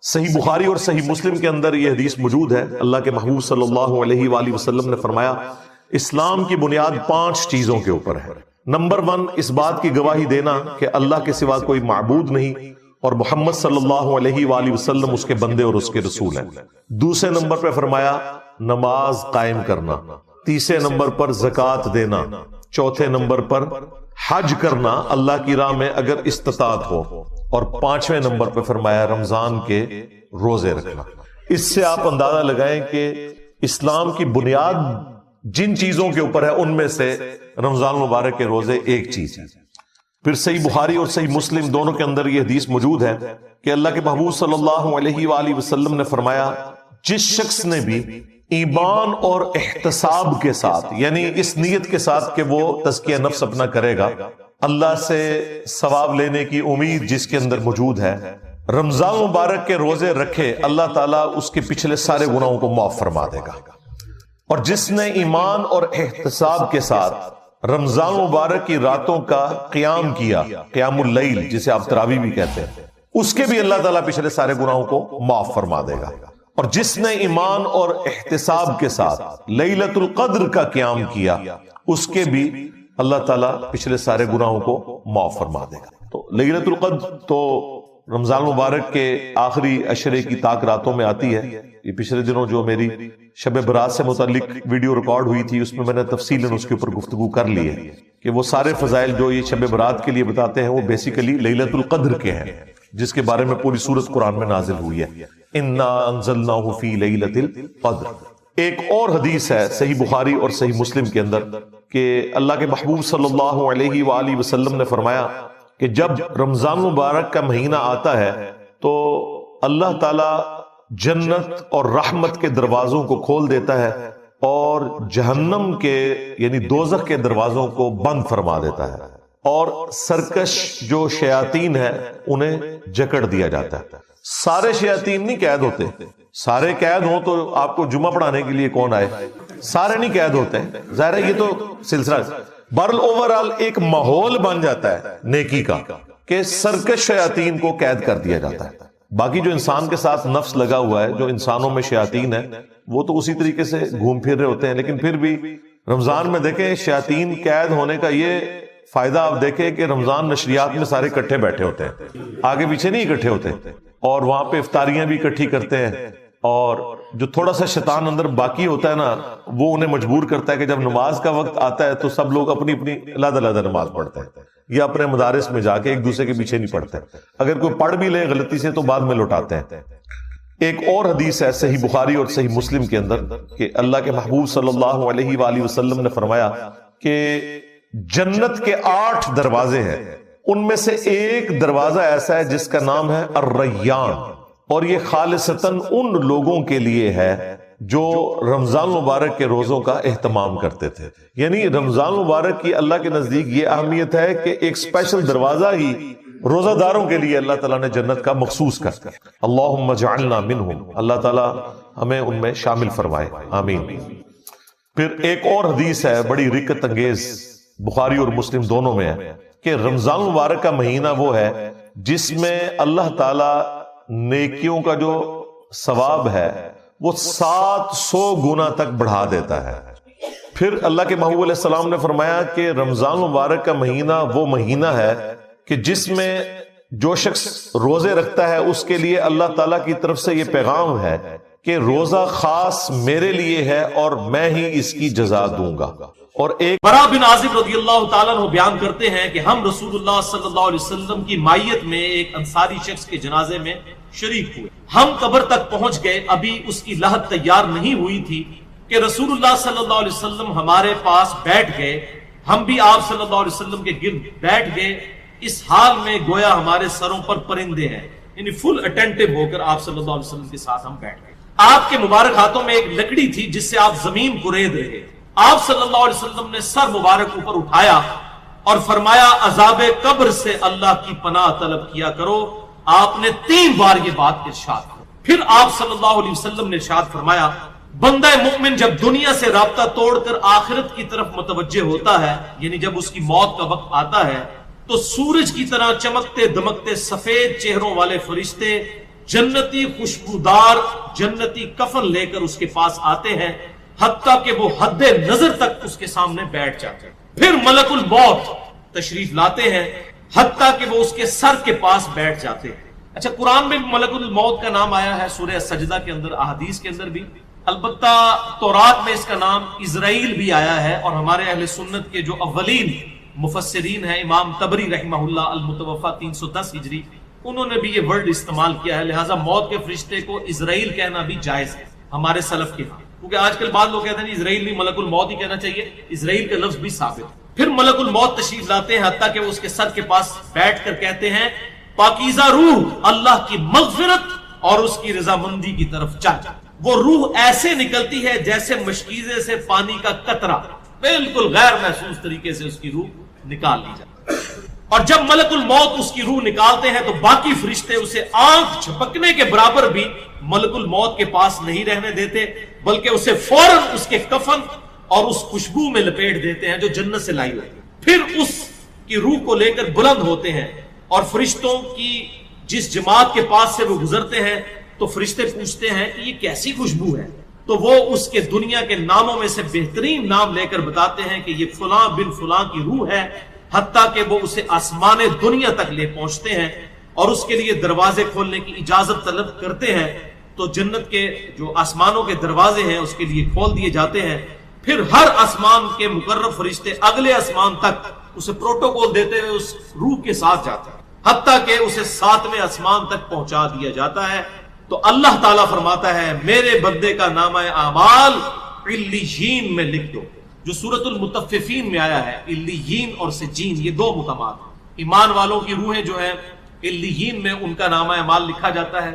صحیح بخاری اور صحیح مسلم کے اندر یہ حدیث موجود ہے، اللہ کے محبوب صلی اللہ علیہ وآلہ وسلم نے فرمایا اسلام کی بنیاد 5 چیزوں کے اوپر ہے۔ نمبر 1، اس بات کی گواہی دینا کہ اللہ کے سوا کوئی معبود نہیں اور محمد صلی اللہ علیہ وآلہ وسلم اس کے بندے اور اس کے رسول ہیں۔ دوسرے نمبر پہ فرمایا نماز قائم کرنا، تیسرے نمبر پر زکوٰۃ دینا، چوتھے نمبر پر حج کرنا اللہ کی راہ میں اگر استطاعت ہو، اور 5ویں نمبر پہ فرمایا رمضان کے روزے رکھنا۔ اس سے آپ اندازہ لگائیں کہ اسلام کی بنیاد جن چیزوں کے اوپر ہے ان میں سے رمضان مبارک کے روزے ایک چیز ہے۔ پھر صحیح بخاری اور صحیح مسلم دونوں کے اندر یہ حدیث موجود ہے کہ اللہ کے محبوب صلی اللہ علیہ وآلہ وسلم نے فرمایا جس شخص نے بھی ایمان اور احتساب کے ساتھ، یعنی اس نیت کے ساتھ کہ وہ تزکیہ نفس اپنا کرے گا، اللہ سے ثواب لینے کی امید جس کے اندر موجود ہے، رمضان مبارک کے روزے رکھے، اللہ تعالیٰ اس کے پچھلے سارے گناہوں کو معاف فرما دے گا۔ اور جس نے ایمان اور احتساب کے ساتھ رمضان مبارک کی راتوں کا قیام کیا، قیام اللیل جسے آپ تراویح بھی کہتے ہیں، اس کے بھی اللہ تعالیٰ پچھلے سارے گناہوں کو معاف فرما دے گا۔ اور جس نے ایمان اور احتساب کے ساتھ لیلۃ القدر کا قیام کیا، اس کے بھی اللہ تعالیٰ پچھلے سارے گناہوں کو معاف فرما دے گا۔ تو لیلۃ القدر تو رمضان مبارک کے آخری عشرے کی طاق راتوں میں آتی ہے۔ یہ پچھلے دنوں جو میری شب برات سے متعلق ویڈیو ریکارڈ ہوئی تھی اس میں میں نے تفصیلاً اس کے اوپر گفتگو کر لی ہے کہ وہ سارے فضائل جو یہ شب برات کے لیے بتاتے ہیں وہ بیسیکلی لیلۃ القدر کے ہیں، جس کے بارے میں پوری سورت قرآن میں نازل ہوئی ہے۔ انا انزلناہ فی لیلۃ القدر۔ ایک اور حدیث ہے صحیح بخاری اور صحیح مسلم کے اندر کہ اللہ کے محبوب صلی اللہ علیہ وآلہ وسلم نے فرمایا کہ جب رمضان مبارک کا مہینہ آتا ہے تو اللہ تعالی جنت اور رحمت کے دروازوں کو کھول دیتا ہے اور جہنم کے یعنی دوزخ کے دروازوں کو بند فرما دیتا ہے، اور سرکش جو شیاطین ہیں انہیں جکڑ دیا جاتا ہے۔ سارے شیاطین نہیں قید ہوتے، سارے قید ہوں تو آپ کو جمعہ پڑھانے کے لیے کون آئے؟ سارے نہیں قید ہوتے ہیں، ظاہر ہے یہ تو سلسلہ برل اوورال ایک ماحول بن جاتا ہے نیکی کا کہ سرکش شیاطین کو قید کر دیا جاتا ہے۔ باقی جو انسان کے ساتھ نفس لگا ہوا ہے، جو انسانوں میں شیاطین ہے، وہ تو اسی طریقے سے گھوم پھر رہے ہوتے ہیں، لیکن پھر بھی رمضان میں دیکھیں شیاطین قید ہونے کا یہ فائدہ آپ دیکھیں کہ رمضان نشریات میں سارے اکٹھے بیٹھے ہوتے ہیں، آگے پیچھے نہیں اکٹھے ہوتے، اور وہاں پہ افطاریاں بھی اکٹھی کرتے ہیں، اور جو تھوڑا سا شیطان اندر باقی ہوتا ہے نا وہ انہیں مجبور کرتا ہے کہ جب نماز کا وقت آتا ہے تو سب لوگ اپنی اپنی علیحدہ علیحدہ نماز پڑھتے ہیں، یا اپنے مدارس میں جا کے ایک دوسرے کے پیچھے نہیں پڑھتے، اگر کوئی پڑھ بھی لے غلطی سے تو بعد میں لوٹاتے ہیں۔ ایک اور حدیث ہے صحیح بخاری اور صحیح مسلم کے اندر کہ اللہ کے محبوب صلی اللہ علیہ وآلہ وسلم نے فرمایا کہ جنت کے 8 دروازے ہیں، ان میں سے ایک دروازہ ایسا ہے جس کا نام ہے الریان، اور یہ خالصتاً ان لوگوں کے لیے ہے جو رمضان مبارک کے روزوں کا اہتمام کرتے تھے۔ یعنی رمضان مبارک کی اللہ کے نزدیک یہ اہمیت ہے کہ ایک اسپیشل دروازہ ہی روزہ داروں کے لیے اللہ تعالیٰ نے جنت کا مخصوص کر، اللہم اجعلنا منہم، اللہ تعالیٰ ہمیں ان میں شامل فرمائے، آمین۔ پھر ایک اور حدیث ہے بڑی رکت انگیز، بخاری اور مسلم دونوں میں ہے کہ رمضان مبارک کا مہینہ وہ ہے جس میں اللہ تعالیٰ نیکیوں کا جو ثواب ہے وہ 700 گنا تک بڑھا دیتا ہے۔ پھر اللہ کے محبوب علیہ السلام نے فرمایا کہ رمضان مبارک کا مہینہ وہ مہینہ ہے کہ جس میں جو شخص روزے رکھتا ہے اس کے لیے اللہ تعالیٰ کی طرف سے یہ پیغام ہے کہ روزہ خاص میرے لیے ہے اور میں ہی اس کی جزا دوں گا۔ اور ایک برا بن عازب رضی اللہ تعالیٰ عنہ بیان کرتے ہیں کہ ہم رسول اللہ صلی اللہ علیہ وسلم کی مائیت میں ایک انصاری شخص کے جنازے میں شریک ہوئے، ہم قبر تک پہنچ گئے، ابھی اس کی لحد تیار نہیں ہوئی تھی کہ رسول اللہ صلی اللہ علیہ وسلم ہمارے پاس بیٹھ گئے، ہم بھی آپ صلی اللہ علیہ وسلم کے گرد بیٹھ گئے، اس حال میں گویا ہمارے سروں پر پرندے ہیں، یعنی فل اٹینٹو ہو کر آپ صلی اللہ علیہ وسلم کے ساتھ ہم بیٹھ گئے۔ آپ کے مبارک ہاتھوں میں ایک لکڑی تھی جس سے آپ زمین کو رید رہے، آپ صلی اللہ علیہ وسلم نے سر مبارک اوپر اٹھایا اور فرمایا عذاب قبر سے اللہ کی پناہ طلب کیا کرو۔ آپ نے 3 بار یہ بات ارشاد کی، پھر آپ صلی اللہ علیہ وسلم نے ارشاد فرمایا بندہ مومن جب دنیا سے رابطہ توڑ کر آخرت کی طرف متوجہ ہوتا ہے، یعنی جب اس کی موت کا وقت آتا ہے، تو سورج کی طرح چمکتے دمکتے سفید چہروں والے فرشتے جنتی خوشبودار جنتی کفن لے کر اس کے پاس آتے ہیں، حتیٰ کہ وہ حد نظر تک اس کے سامنے بیٹھ جاتے ہیں۔ پھر ملک الموت تشریف لاتے ہیں، حتیٰ کہ وہ اس کے سر کے پاس بیٹھ جاتے ہیں۔ اچھا، قرآن میں ملک الموت کا نام آیا ہے، سورہ سجدہ کے اندر، احادیث کے اندر بھی، البتہ تورات میں اس کا نام اسرائیل بھی آیا ہے، اور ہمارے اہل سنت کے جو اولین مفسرین ہیں، امام طبری رحمہ اللہ المتوفی 310 ہجری، انہوں نے بھی یہ ورڈ استعمال کیا ہے، لہٰذا موت کے فرشتے کو اسرائیل کہنا بھی جائز ہے ہمارے سلف کے ہاں، کیونکہ آج کل بعض لوگ کہتے ہیں اسرائیل نہیں ملک الموت ہی کہنا چاہیے، اسرائیل کا لفظ بھی ثابت ہے۔ پھر ملک الموت تشریف لاتے ہیں، حتیٰ کہ وہ اس کے سر کے پاس بیٹھ کر کہتے ہیں پاکیزہ روح اللہ کی مغفرت اور اس کی رضامندی کی طرف چل۔ وہ روح ایسے نکلتی ہے جیسے مشکیزے سے پانی کا قطرہ، بالکل غیر محسوس طریقے سے اس کی روح نکال لی جاتی ہے۔ اور جب ملک الموت اس کی روح نکالتے ہیں تو باقی فرشتے اسے آنکھ جھپکنے کے برابر بھی ملک الموت کے پاس نہیں رہنے دیتے، بلکہ اسے فوراً اس کے کفن اور اس خوشبو میں لپیٹ دیتے ہیں جو جنت سے لائی ہوئی ہے۔ پھر اس کی روح کو لے کر بلند ہوتے ہیں، اور فرشتوں کی جس جماعت کے پاس سے وہ گزرتے ہیں تو فرشتے پوچھتے ہیں کہ یہ کیسی خوشبو ہے، تو وہ اس کے دنیا کے ناموں میں سے بہترین نام لے کر بتاتے ہیں کہ یہ فلاں بن فلاں کی روح ہے، حتیٰ کہ وہ اسے آسمان دنیا تک لے پہنچتے ہیں اور اس کے لیے دروازے کھولنے کی اجازت طلب کرتے ہیں، تو جنت کے جو آسمانوں کے دروازے ہیں اس کے لیے کھول دیے جاتے ہیں۔ پھر ہر آسمان کے مقرب فرشتے اگلے آسمان تک اسے پروٹوکول دیتے ہوئے اس روح کے ساتھ جاتے ہیں، حتیٰ کہ اسے 7ویں آسمان تک پہنچا دیا جاتا ہے۔ تو اللہ تعالیٰ فرماتا ہے میرے بندے کا نامہ اعمال علیین میں لکھ دو، جو سورۃ المطففین میں آیا ہے۔ علیین اور سجین یہ دو مقامات، ایمان والوں کی روحیں جو ہیں علیین میں ان کا نامہ اعمال لکھا جاتا ہے،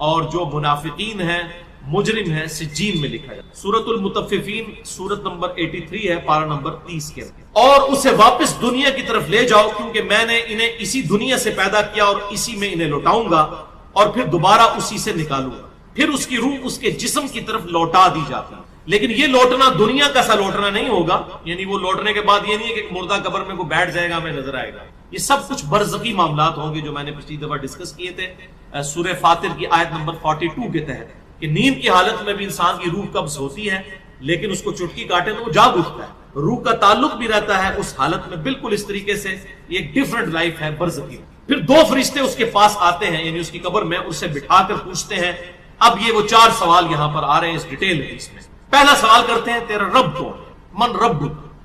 اور جو منافقین ہیں مجرم ہیں سجین میں لکھا جاتا ہے۔ سورۃ المطففین سورت نمبر 83 ہے، پارہ نمبر 30 کے اندر۔ اور اسے واپس دنیا کی طرف لے جاؤ، کیونکہ میں نے انہیں اسی دنیا سے پیدا کیا اور اسی میں انہیں لوٹاؤں گا، اور پھر دوبارہ اسی سے نکالوں گا۔ پھر اس کی روح اس کے جسم کی طرف لوٹا دی جاتی ہے، لیکن یہ لوٹنا دنیا کا سا لوٹنا نہیں ہوگا، یعنی وہ لوٹنے کے بعد یہ نہیں ہے کہ مردہ قبر میں کوئی بیٹھ جائے گا ہمیں نظر آئے گا۔ یہ سب کچھ برزخی معاملات ہوں گے جو میں نے پچھلی دفعہ ڈسکس کیے تھے سورہ فاطر کی آیت نمبر 42 کے تحت، کہ نیند کی حالت میں بھی انسان کی روح قبض ہوتی ہے، لیکن اس کو چٹکی کاٹے تو وہ جاگ اٹھتا ہے، روح کا تعلق بھی رہتا ہے اس حالت میں بالکل اس طریقے سے۔ یہ ایک ڈیفرنٹ لائف ہے برزخی۔ پھر دو فرشتے اس کے پاس آتے ہیں، یعنی اس کی قبر میں، اسے بٹھا کر پوچھتے ہیں۔ اب یہ وہ 4 سوال یہاں پر آ رہے ہیں اس ڈیٹیل حدیث میں۔ پہلا سوال کرتے ہیں تیرا رب کون ہے؟ من رب؟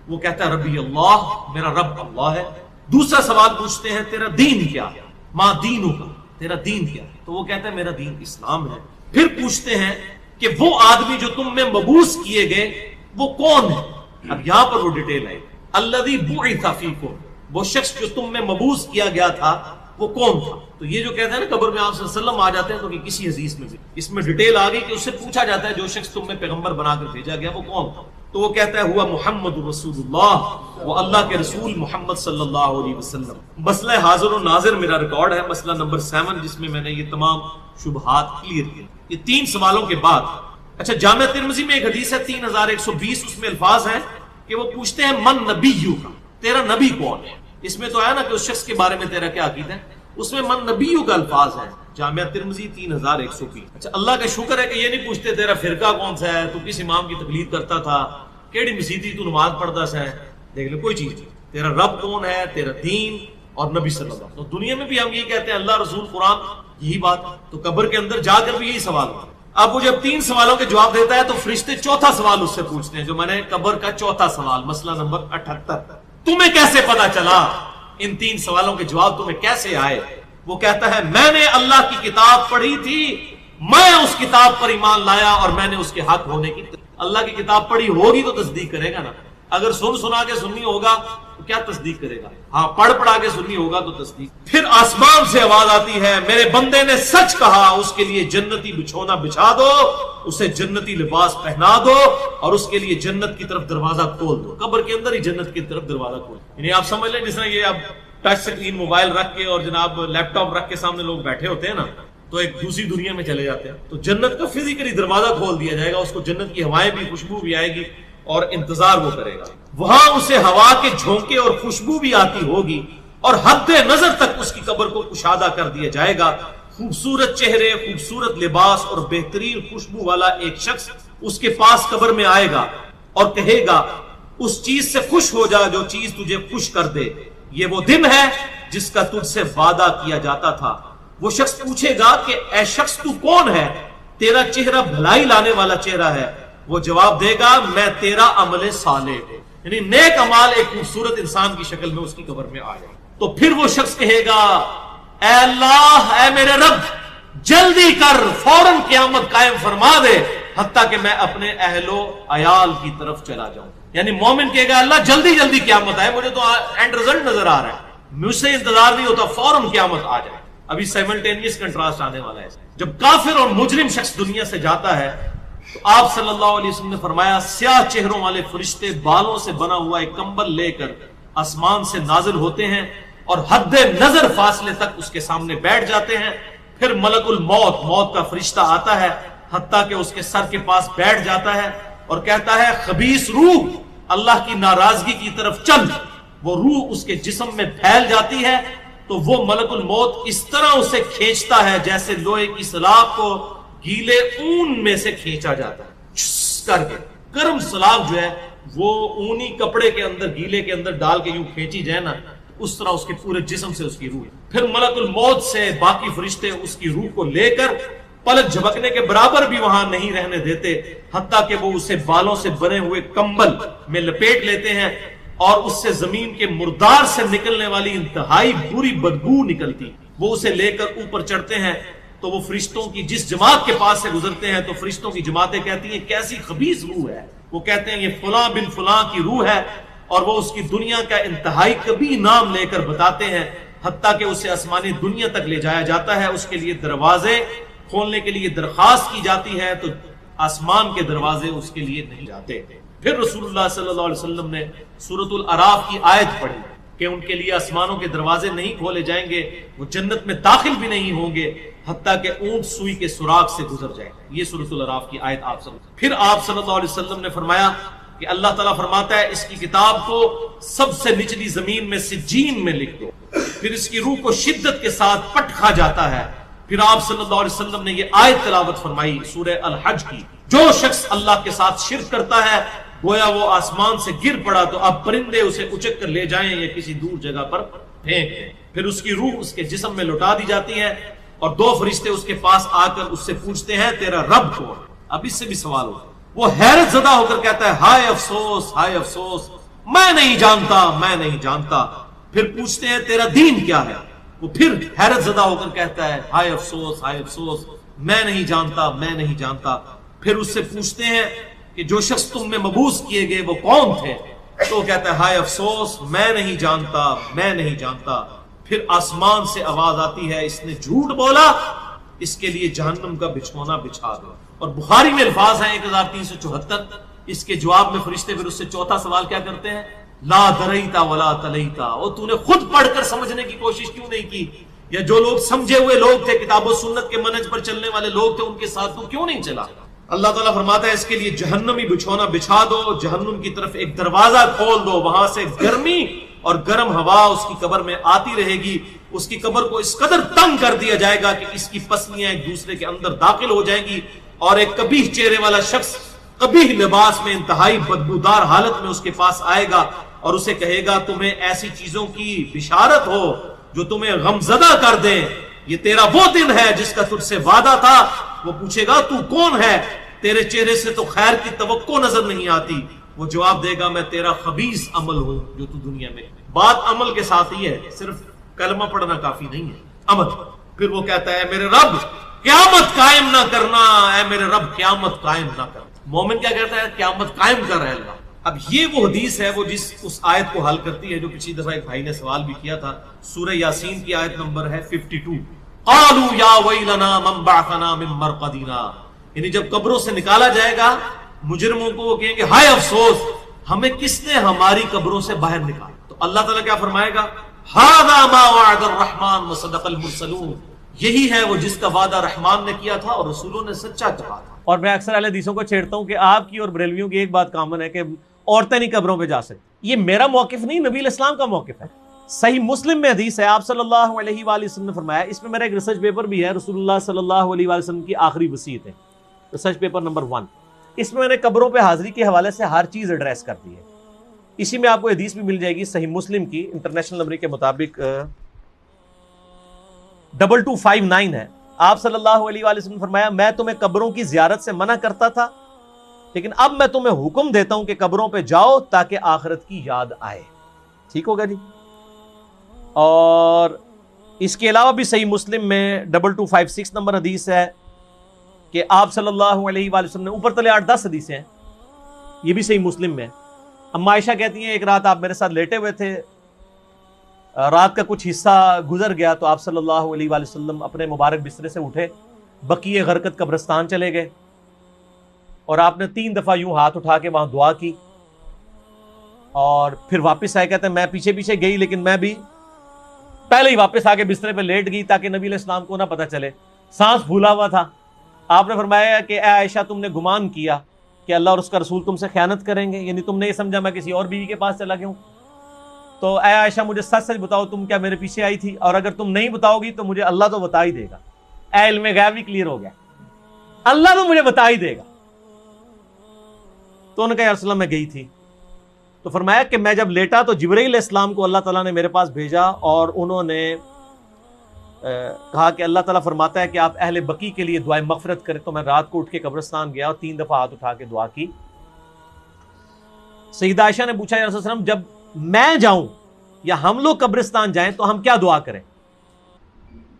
وہ کہتا ہے ربی اللہ، میرا رب اللہ ہے۔ دوسرا سوال پوچھتے ہیں تیرا دین کیا ہے؟ ما دینوں کا، تیرا دین کیا ہے؟ تو وہ کہتا ہے میرا دین اسلام ہے۔ پھر پوچھتے ہیں کہ وہ آدمی جو تم میں مبعوث کیے گئے وہ کون ہے؟ اب یہاں پر وہ ڈیٹیل ہے، الذی بعث فیکم، وہ شخص جو تم میں مبعوث کیا گیا تھا وہ کون تھا؟ تو یہ جو کہتے ہیں نا قبر میں آپ صلی اللہ علیہ وسلم آ جاتے ہیں، تو کسی حدیث میں بھی اس میں ڈیٹیل آ گئی کہ اس سے پوچھا جاتا ہے جو شخص تم میں پیغمبر بنا کر بھیجا گیا وہ کون تھا؟ تو وہ کہتا ہے ہوا محمد رسول اللہ، وہ اللہ کے رسول محمد صلی اللہ علیہ وسلم۔ مسئلہ حاضر و ناظر میرا ریکارڈ ہے، مسئلہ نمبر 7، جس میں میں نے یہ تمام شبہات کلیئر کیے۔ یہ 3 سوالوں کے بعد اچھا جامعہ ترمذی میں ایک حدیث ہے 3120، اس میں الفاظ ہیں کہ وہ پوچھتے ہیں من نبیو کا، تیرا نبی کون ہے؟ اس میں تو ہے نا کہ اس شخص کے بارے میں تیرا کیا عقیدہ ہے، اس میں من نبیو کا الفاظ ہے، جامعہ ترمذی 3120۔ اچھا اللہ کا شکر ہے کہ یہ نہیں پوچھتے تیرا فرقہ کون سا ہے، تو کس امام کی تقلید کرتا تھا، کیڑی مسیدی تو نماز پڑھتا سا ہے، دیکھ لو کوئی چیز نہیں۔ تیرا رب کون ہے، تیرا دین اور نبی صلی اللہ علیہ وسلم۔ تو دنیا میں بھی ہم یہی کہتے ہیں اللہ رسول قرآن، یہی بات، تو قبر کے اندر جا کر بھی یہی سوال ہوتا ہے۔ اب وہ جب 3 سوالوں کے جواب دیتا ہے تو فرشتے چوتھا سوال اس سے پوچھتے ہیں، جو میں نے قبر کا چوتھا سوال، مسئلہ نمبر 78، تمہیں کیسے پتا چلا، ان 3 سوالوں کے جواب تمہیں کیسے آئے؟ وہ کہتا ہے میں نے اللہ کی کتاب پڑھی تھی، میں اس کتاب پر ایمان لایا اور میں نے اس کے حق ہونے کی، اللہ کی کتاب پڑھی ہوگی تو تصدیق کرے گا نا، اگر سنا کے سننی ہوگا تو کیا تصدیق کرے گا؟ ہاں پڑھا کے سننی ہوگا تو تصدیق۔ پھر آسمان سے آواز آتی ہے میرے بندے نے سچ کہا، اس کے لیے جنتی بچھونا بچھا دو، اسے جنتی لباس پہنا دو، اور اس کے لیے جنت کی طرف دروازہ کھول دو۔ قبر کے اندر ہی جنت کی طرف دروازہ کھول، یعنی آپ سمجھ لیں جس طرح یہ اب ٹچ سکرین موبائل رکھ کے اور جناب لیپ ٹاپ رکھ کے سامنے لوگ بیٹھے ہوتے ہیں نا، تو ایک دوسری دنیا میں چلے جاتے ہیں، تو جنت کا فزیکلی دروازہ کھول دیا جائے گا، اس کو جنت کی ہوائیں بھی، خوشبو بھی آئے گی، اور انتظار وہ کرے گا۔ وہاں اسے ہوا کے جھونکے اور خوشبو بھی آتی ہوگی، اور حد نظر تک اس کی قبر کو کشادہ کر دیا جائے گا۔ خوبصورت چہرے، خوبصورت لباس اور بہترین خوشبو والا ایک شخص اس کے پاس قبر میں آئے گا اور کہے گا اس چیز سے خوش ہو جا جو چیز تجھے خوش کر دے، یہ وہ دن ہے جس کا تجھ سے وعدہ کیا جاتا تھا۔ وہ شخص پوچھے گا کہ اے شخص تو کون ہے، تیرا چہرہ بھلائی لانے والا چہرہ ہے۔ وہ جواب دے گا میں تیرا عمل صالح ہوں، یعنی نیک اعمال ایک خوبصورت انسان کی شکل میں اس کی قبر میں آئے۔ تو پھر وہ شخص کہے گا اے اللہ، اے میرے رب، جلدی کر، فوراً قیامت قائم فرما دے، حتیٰ کہ میں اپنے اہل و عیال کی طرف چلا جاؤں۔ یعنی مومن کہے گا اللہ جلدی جلدی قیامت آئے، مجھے تو اینڈ رزلٹ نظر آ رہا ہے، مجھ سے انتظار نہیں ہوتا، فوراً قیامت آ جائے۔ ابھی سائملٹینیس کنٹراسٹ آنے والا ہے۔ جب کافر اور مجرم شخص دنیا سے جاتا ہے تو آپ صلی اللہ علیہ وسلم نے فرمایا سیاہ چہروں والے فرشتے بالوں سے بنا ہوا ایک کمبل لے کر آسمان سے نازل ہوتے ہیں اور حد نظر فاصلے تک اس کے سامنے بیٹھ جاتے ہیں۔ پھر ملک الموت، موت کا فرشتہ آتا ہے، حتیٰ کہ اس کے سر کے پاس بیٹھ جاتا ہے اور کہتا ہے خبیث روح، اللہ کی ناراضگی کی طرف چل۔ وہ روح اس کے جسم میں پھیل جاتی ہے تو وہ ملک الموت اس طرح اسے کھینچتا ہے جیسے لوہے کی سلاخ کو گیلے اون میں سے کھینچا جاتا ہے، چھس کر کے۔ گرم سلاخ جو ہے وہ اونی کپڑے کے اندر، گیلے کے اندر ڈال کے یوں کھینچی جائے نا، اس طرح اس کے پورے جسم سے اس کی روح۔ پھر ملک الموت سے باقی فرشتے اس کی روح کو لے کر پلک جھپکنے کے برابر بھی وہاں نہیں رہنے دیتے، حتیٰ کہ وہ اسے بالوں سے بنے ہوئے کمبل میں لپیٹ لیتے ہیں اور اس سے زمین کے مردار سے نکلنے والی انتہائی بری بدبو نکلتی۔ وہ اسے لے کر اوپر چڑھتے ہیں تو وہ فرشتوں کی جس جماعت کے پاس سے گزرتے ہیں تو فرشتوں کی جماعتیں کہتی ہیں کیسی خبیث روح ہے. وہ کہتے ہیں یہ فلاں بن فلاں کی روح ہے، اور وہ اس کی دنیا کا انتہائی کبھی نام لے کر بتاتے ہیں، حتیٰ کہ اسے آسمانی دنیا تک لے جایا جاتا ہے. اس کے لیے دروازے کھولنے کے لیے درخواست کی جاتی ہے تو آسمان کے دروازے اس کے لیے نہیں جاتے. پھر رسول اللہ صلی اللہ علیہ وسلم نے سورۃ الاعراف کی آیت پڑھی کہ ان کے لیے آسمانوں کے دروازے نہیں کھولے جائیں گے، وہ جنت میں داخل بھی نہیں ہوں گے حتیٰ کہ اونٹ سوئی کے سوراخ سے گزر جائے. یہ سورۃ الاعراف کی آیت آپ سب. پھر آپ صلی اللہ علیہ وسلم نے فرمایا کہ اللہ تعالیٰ فرماتا ہے اس کی کتاب کو سب سے نچلی زمین میں سجین میں لکھ دو. پھر اس کی روح کو شدت کے ساتھ پٹ کھا جاتا ہے. پھر آپ صلی اللہ علیہ وسلم نے یہ آیت تلاوت فرمائی سورہ الحج کی، جو شخص اللہ کے ساتھ شرک کرتا ہے گویا وہ آسمان سے گر پڑا تو اب پرندے اسے اچک کر لے جائیں یا کسی دور جگہ پر پھینک دیں. پھر اس کی روح اس کے جسم میں لوٹا دی جاتی ہے اور دو فرشتے اس کے پاس آ کر اس سے پوچھتے ہیں تیرا رب کون؟ اب اس سے بھی سوال ہو. وہ حیرت زدہ ہو کر کہتا ہے ہائے افسوس ہائے افسوس، میں نہیں جانتا میں نہیں جانتا. پھر پوچھتے ہیں تیرا دین کیا ہے؟ وہ پھر حیرت زدہ ہو کر کہتا ہے ہائے افسوس میں نہیں جانتا میں نہیں جانتا. پھر اس سے پوچھتے ہیں کہ جو شخص تم میں مبعوث کیے گئے وہ کون تھے؟ تو وہ کہتا ہے ہائے افسوس میں نہیں جانتا میں نہیں جانتا. پھر آسمان سے آواز آتی ہے اس نے جھوٹ بولا، اس کے لیے جہنم کا بچھونا بچھا دو. اور بخاری میں الفاظ ہیں 1374. اس کے جواب میں فرشتے پھر اس سے چوتھا سوال کیا کرتے ہیں؟ لا دریتا ولا تلیتا، اور تو نے خود پڑھ کر سمجھنے کی کوشش کیوں نہیں کی؟ یا جو لوگ سمجھے ہوئے لوگ تھے، کتاب و سنت کے منہج پر چلنے والے لوگ تھے، ان کے ساتھ تو کیوں نہیں چلا؟ اللہ تعالیٰ فرماتا ہے اس کے لیے جہنمی بچھونا بچھا دو، جہنم کی طرف ایک دروازہ کھول دو، وہاں سے گرمی اور گرم ہوا اس کی قبر میں آتی رہے گی. اس کی قبر کو اس قدر تنگ کر دیا جائے گا کہ اس کی پسلیاں ایک دوسرے کے اندر داخل ہو جائیں گی، اور ایک قبیح چہرے والا شخص قبیح لباس میں انتہائی بدبودار حالت میں اس کے پاس آئے گا اور اسے کہے گا تمہیں ایسی چیزوں کی بشارت ہو جو تمہیں غمزدہ کر دیں، یہ تیرا وہ دن ہے جس کا تجھ سے وعدہ تھا. وہ پوچھے گا تو کون ہے؟ تیرے چہرے سے تو خیر کی توقع نظر نہیں آتی. وہ جواب دے گا میں تیرا خبیث عمل ہوں جو تو دنیا میں. بات عمل کے ساتھ ہی ہے، صرف کلمہ پڑھنا کافی نہیں ہے، عمل. پھر وہ کہتا ہے میرے رب قیامت قائم نہ کرنا، اے میرے رب قیامت قائم نہ کرنا. مومن کیا کہتا ہے؟ قیامت قائم کر رہے اللہ. اب یہ وہ حدیث ہے وہ جس اس آیت کو حل کرتی ہے جو پچھلی دفعہ ایک بھائی نے سوال بھی کیا تھا. سورہ یاسین کی آیت نمبر ہے 52. قالوا یا ویلنا من بعثنا من مرقدنا، یعنی جب قبروں سے نکالا جائے گا مجرموں کو، وہ کہیں گے ہائے افسوس ہمیں کس نے ہماری قبروں سے باہر نکالا. تو اللہ تعالیٰ کیا فرمائے گا؟ ھذا ما وعد الرحمن وصدق المرسلون، یہی ہے وہ جس کا وعدہ رحمان نے کیا تھا اور رسولوں نے سچا کہا تھا. اور میں اکثر اہل حدیثوں کو چھیڑتا ہوں کہ آپ کی اور بریلویوں کی ایک بات کامن ہے کہ عورتیں نہیں قبروں پہ جا سکتی. یہ میرا موقف نہیں، نبی علیہ السلام کا موقف ہے. صحیح مسلم میں حدیث ہے، آپ صلی اللہ علیہ وآلہ وسلم نے فرمایا، اس میں میرا ایک ریسرچ پیپر بھی ہے، رسول اللہ صلی اللہ علیہ وآلہ وسلم کی آخری وصیت ہے، ریسرچ پیپر نمبر 1. اس میں نے قبروں پہ حاضری کے حوالے سے ہر چیز ایڈریس کر دی ہے. اسی میں آپ کو حدیث بھی مل جائے گی صحیح مسلم کی، انٹرنیشنل نمبر کے مطابق 2259 ہے. آپ صلی اللہ علیہ وآلہ وسلم نے فرمایا میں تمہیں قبروں کی زیارت سے منع کرتا تھا، لیکن اب میں تمہیں حکم دیتا ہوں کہ قبروں پہ جاؤ تاکہ آخرت کی یاد آئے. ٹھیک ہوگا جی. اور اس کے علاوہ بھی صحیح مسلم میں 2256 نمبر حدیث ہے کہ آپ صلی اللہ علیہ وآلہ وسلم نے، اوپر تلے 8-10 حدیثیں ہیں، یہ بھی صحیح مسلم میں. اما عائشہ کہتی ہیں ایک رات آپ میرے ساتھ لیٹے ہوئے تھے، رات کا کچھ حصہ گزر گیا تو آپ صلی اللہ علیہ وآلہ وسلم اپنے مبارک بسترے سے اٹھے، بقیع غرقد قبرستان چلے گئے اور آپ نے 3 دفعہ یوں ہاتھ اٹھا کے وہاں دعا کی اور پھر واپس آئے. کہتے ہیں میں پیچھے پیچھے گئی لیکن میں بھی پہلے ہی واپس آ کے بسترے پہ لیٹ گئی تاکہ نبی علیہ السلام کو نہ پتہ چلے. سانس پھولا ہوا تھا. آپ نے فرمایا کہ اے عائشہ تم نے گمان کیا کہ اللہ اور اس کا رسول تم سے خیانت کریں گے، یعنی تم نے یہ سمجھا میں کسی اور بیوی کے پاس چلا گیا ہوں. تو اے عائشہ مجھے سچ سچ بتاؤ تم کیا میرے پیچھے آئی تھی، اور اگر تم نہیں بتاؤ گی تو مجھے اللہ تو بتا ہی دے گا. اے علم غیب بھی کلیئر ہو گیا، اللہ تو مجھے بتا ہی دے گا. تو انہوں نے کہا یا رسول اللہ میں گئی تھی. تو فرمایا کہ میں جب لیٹا تو جبرائیل علیہ السلام کو اللہ تعالیٰ نے میرے پاس بھیجا اور انہوں نے کہا کہ اللہ تعالیٰ فرماتا ہے کہ آپ اہل بقیع کے لیے دعائیں مغفرت کریں. تو میں رات کو اٹھ کے قبرستان گیا اور 3 دفعہ ہاتھ اٹھا کے دعا کی. سیدہ عائشہ نے پوچھا یا رسول اللہ جب میں جاؤں یا ہم لوگ قبرستان جائیں تو ہم کیا دعا کریں؟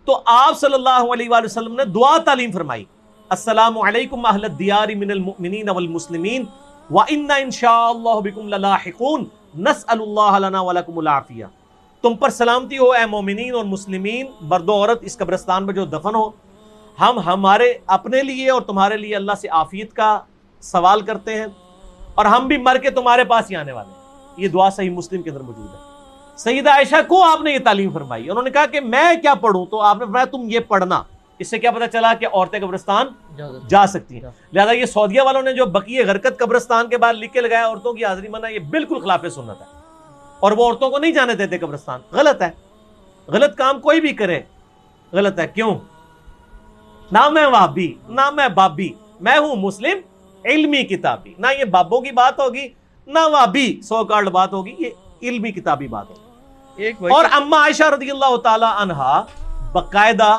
تو آپ صلی اللہ علیہ وآلہ وسلم نے دعا تعلیم فرمائی، السلام علیکم اہل الدیار من المؤمنین والمسلمین وَإِنَّا إِن شَاءَ اللَّهُ بِكُمْ لَلَاحِقُونَ نَسْأَلُ اللَّهَ لَنَا وَلَكُمُ الْعَافِيَةَ۔ تم پر سلامتی ہو اے مومنین اور مسلمین، مرد و عورت اس قبرستان میں جو دفن ہو، ہم ہمارے اپنے لیے اور تمہارے لیے اللہ سے عافیت کا سوال کرتے ہیں، اور ہم بھی مر کے تمہارے پاس ہی آنے والے ہیں۔ یہ دعا صحیح مسلم کے اندر موجود ہے۔ سیدہ عائشہ کو آپ نے یہ تعلیم فرمائی، انہوں نے کہا کہ میں کیا پڑھوں، تو آپ نے فرمایا تم یہ پڑھنا۔ اس سے کیا پتہ چلا کہ عورتیں قبرستان جا سکتی ہیں۔ لہذا یہ سعودیہ والوں نے جو بقیہ غرقت قبرستان کے بعد لکھ کے لگایا عورتوں کی حاضری منع، یہ بالکل خلاف سنت ہے، اور وہ عورتوں کو نہیں جانے دیتے قبرستان۔ غلط ہے، غلط کام کوئی بھی کرے غلط ہے۔ کیوں؟ نہ میں وہابی نہ میں بابی، میں ہوں مسلم علمی کتابی۔ نہ یہ بابوں کی بات ہوگی نہ وہابی سو کارڈ بات ہوگی، یہ علمی کتابی بات ہوگی۔ اور اما عائشہ رضی اللہ تعالی عنہا باقاعدہ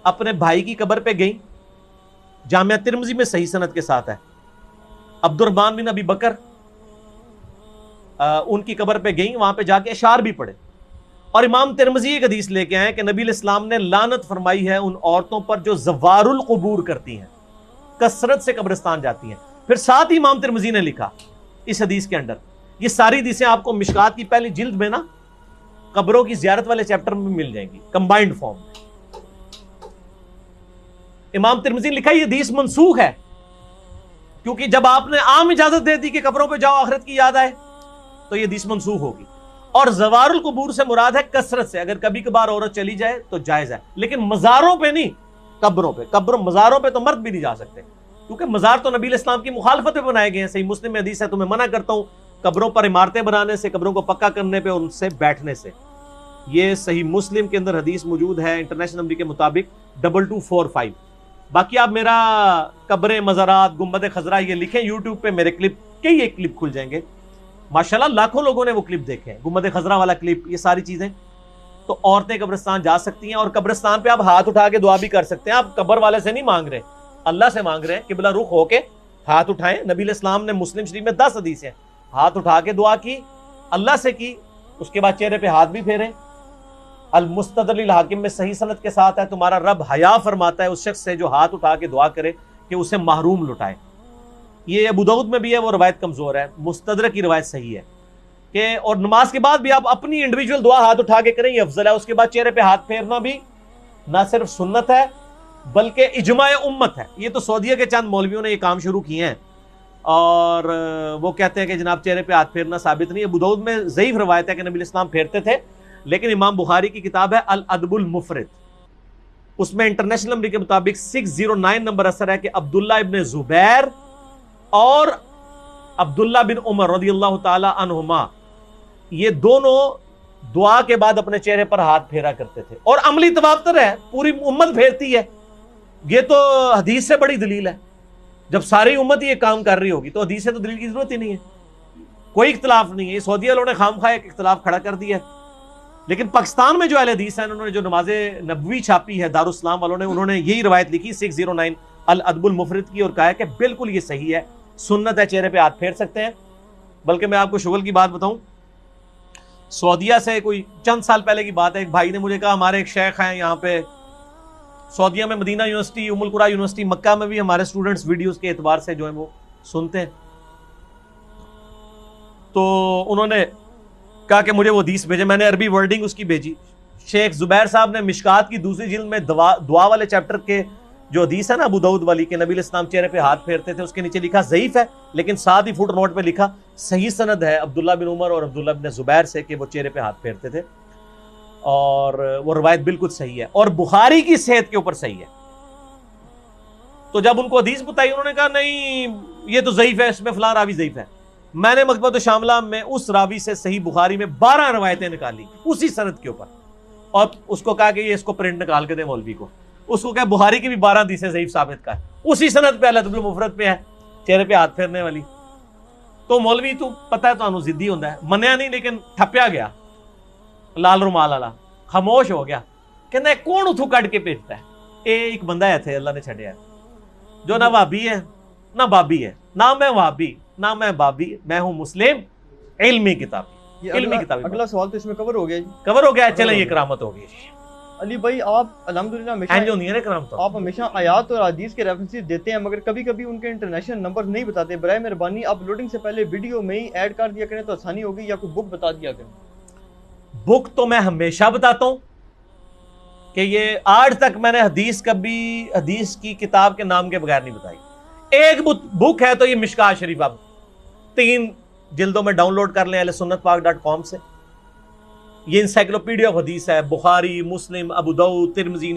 اپنے بھائی کی قبر پہ گئیں، جامعہ ترمذی میں صحیح سند کے ساتھ ہے، عبد الرحمن بن ابی بکر ان کی قبر پہ گئیں، وہاں پہ جا کے اشعار بھی پڑھے، اور امام ترمذی ایک حدیث لے کے آئے کہ نبی علیہ السلام نے لعنت فرمائی ہے ان عورتوں پر جو زوار القبور کرتی ہیں، کثرت سے قبرستان جاتی ہیں۔ پھر ساتھ ہی امام ترمذی نے لکھا اس حدیث کے اندر، یہ ساری حدیثیں آپ کو مشکات کی پہلی جلد میں نا قبروں کی زیارت والے چیپٹر میں مل جائیں گی کمبائنڈ فارم میں۔ امام ترمذی نے لکھا یہ حدیث منسوخ ہے، کیونکہ جب آپ نے عام اجازت دے دی کہ قبروں پہ جاؤ آخرت کی یاد آئے تو یہ حدیث منسوخ ہوگی۔ اور زوار القبور سے مراد ہے کثرت سے، اگر کبھی کبھار عورت چلی جائے تو جائز ہے، لیکن مزاروں پہ نہیں، قبروں پہ۔ مزاروں پہ تو مرد بھی نہیں جا سکتے، کیونکہ مزار تو نبی علیہ السلام کی مخالفت پہ بنائے گئے ہیں۔ صحیح مسلم میں حدیث ہے، تمہیں منع کرتا ہوں قبروں پر عمارتیں بنانے سے، قبروں کو پکا کرنے پہ، ان سے بیٹھنے سے۔ یہ صحیح مسلم کے اندر حدیث موجود ہے انٹرنیشنل نمبر کے مطابق 2245۔ باقی آپ میرا قبریں، مزارات، گنبد خضرا یہ لکھیں یوٹیوب پہ، میرے کلپ کئی ایک کلپ کھل جائیں گے، ماشاءاللہ لاکھوں لوگوں نے وہ کلپ دیکھے ہیں، گنبد خضرا والا کلپ، یہ ساری چیزیں۔ تو عورتیں قبرستان جا سکتی ہیں، اور قبرستان پہ آپ ہاتھ اٹھا کے دعا بھی کر سکتے ہیں۔ آپ قبر والے سے نہیں مانگ رہے، اللہ سے مانگ رہے ہیں، قبلہ رخ ہو کے ہاتھ اٹھائیں۔ نبی علیہ السلام نے مسلم شریف میں 10 حدیث ہیں، ہاتھ اٹھا کے دعا کی، اللہ سے کی، اس کے بعد چہرے پہ ہاتھ بھی پھیریں۔ المستدرک الحاکم میں صحیح سند کے ساتھ ہے، تمہارا رب حیا فرماتا ہے اس شخص سے جو ہاتھ اٹھا کے دعا کرے کہ اسے محروم لٹائے۔ یہ ابو داؤد میں بھی ہے، وہ روایت کمزور ہے، مستدرک کی روایت صحیح ہے کہ اور نماز کے بعد بھی آپ اپنی انڈیویجول دعا ہاتھ اٹھا کے کریں، یہ افضل ہے۔ اس کے بعد چہرے پہ ہاتھ پھیرنا بھی نہ صرف سنت ہے بلکہ اجماع امت ہے۔ یہ تو سعودیہ کے چند مولویوں نے یہ کام شروع کیے ہیں، اور وہ کہتے ہیں کہ جناب چہرے پہ ہاتھ پھیرنا ثابت نہیں ہے۔ ابو داؤد میں ضعیف روایت ہے کہ نبی علیہ السلام پھیرتے تھے، لیکن امام بخاری کی کتاب ہے الادب المفرد، اس میں انٹرنیشنل نمبر کے مطابق 609 نمبر اثر ہے کہ عبداللہ ابن زبیر اور عبداللہ بن عمر رضی اللہ تعالی عنہما یہ دونوں دعا کے بعد اپنے چہرے پر ہاتھ پھیرا کرتے تھے، اور عملی تواتر ہے، پوری امت پھیرتی ہے۔ یہ تو حدیث سے بڑی دلیل ہے، جب ساری امت یہ کام کر رہی ہوگی تو حدیث سے تو دلیل کی ضرورت ہی نہیں ہے، کوئی اختلاف نہیں ہے۔ یہ سعودی والوں نے خام خواہ ایک اختلاف کھڑا کر دیا ہے، لیکن پاکستان میں جو اہل حدیث ہیں انہوں نے جو نماز نبوی چھاپی ہے دارالاسلام والوں نے، انہوں نے یہی روایت لکھی 609 الادب المفرد کی، اور کہا ہے کہ بالکل یہ صحیح ہے، سنت ہے، چہرے پہ ہاتھ پھیر سکتے ہیں۔ بلکہ میں آپ کو شغل کی بات بتاؤں، سعودیہ سے کوئی چند سال پہلے کی بات ہے، ایک بھائی نے مجھے کہا ہمارے ایک شیخ ہیں یہاں پہ سعودیہ میں، مدینہ یونیورسٹی، ام القریٰ یونیورسٹی، مکہ میں بھی ہمارے اسٹوڈنٹس ویڈیوز کے اعتبار سے جو ہیں وہ سنتے ہیں، تو انہوں نے کہا کہ مجھے وہ حدیث بھیجے، میں نے عربی ورڈنگ اس کی بھیجی۔ شیخ زبیر صاحب نے مشکات کی دوسری جلد میں دعا والے چیپٹر کے جو حدیث ہے نا ابو داؤد والی کہ نبی علیہ السلام چہرے پہ ہاتھ پھیرتے تھے، اس کے نیچے لکھا ضعیف ہے، لیکن ساتھ ہی فٹ نوٹ پہ لکھا صحیح سند ہے عبداللہ بن عمر اور عبداللہ بن زبیر سے کہ وہ چہرے پہ ہاتھ پھیرتے تھے، اور وہ روایت بالکل صحیح ہے اور بخاری کی صحت کے اوپر صحیح ہے۔ تو جب ان کو حدیث بتائی انہوں نے کہا نہیں یہ تو ضعیف ہے، اس میں فلاں راوی ضعیف ہے۔ میں نے مکتبۃ الشاملہ میں اس راوی سے صحیح بخاری میں 12 روایتیں نکالی اسی سند کے اوپر، اور اس کو کہا کہ یہ اس کو پرنٹ نکال کے دے مولوی کو، اس کو کہا بخاری کی بھی 12 حدیثیں ضعیف ثابت کا ہے، اسی سند پہ الادب المفرد پہ ہے چہرے پہ ہاتھ پھیرنے والی۔ تو مولوی تو پتہ ہے تو ضدی ہوتا ہے، منیا نہیں لیکن ٹھپیا گیا، لال رومال والا خاموش ہو گیا، کہنا ہے کون اتھو کٹ کے بھیجتا ہے؟ ایک بندہ ہے تھے اللہ نے چھڑیا ہے جو نہ وہابی ہے نہ بابی ہے، نہ میں وہابی نہ میں بابی، میں ہوں مسلم علمی کتابی، علمی کتابی۔ اگلا سوال تو اس میں کور ہو گیا جی، کور ہو گیا، چلیں یہ کرامت ہو گئی۔ علی بھائی آپ الحمدللہ آپ ہمیشہ آیات اور حدیث کے ریفرنسز دیتے ہیں، مگر کبھی کبھی ان کے انٹرنیشنل نمبر نہیں بتاتے. برائے مہربانی آپ لوڈنگ سے پہلے ویڈیو میں ہی ایڈ کر دیا کریں تو آسانی ہوگی، یا کوئی بک بتا دیا کریں. بک تو میں ہمیشہ بتاتا ہوں کہ یہ آج تک میں نے کبھی حدیث کی کتاب کے نام کے بغیر نہیں بتائی. ایک بک ہے تو یہ مشکات شریف، آپ 3 جلدوں میں ڈاؤن لوڈ کر لیں ahlsunnatpak.com سے. یہ انسائکلوپیڈیا آف حدیث ہے، بخاری، مسلم، ابو داؤد، ترمذی.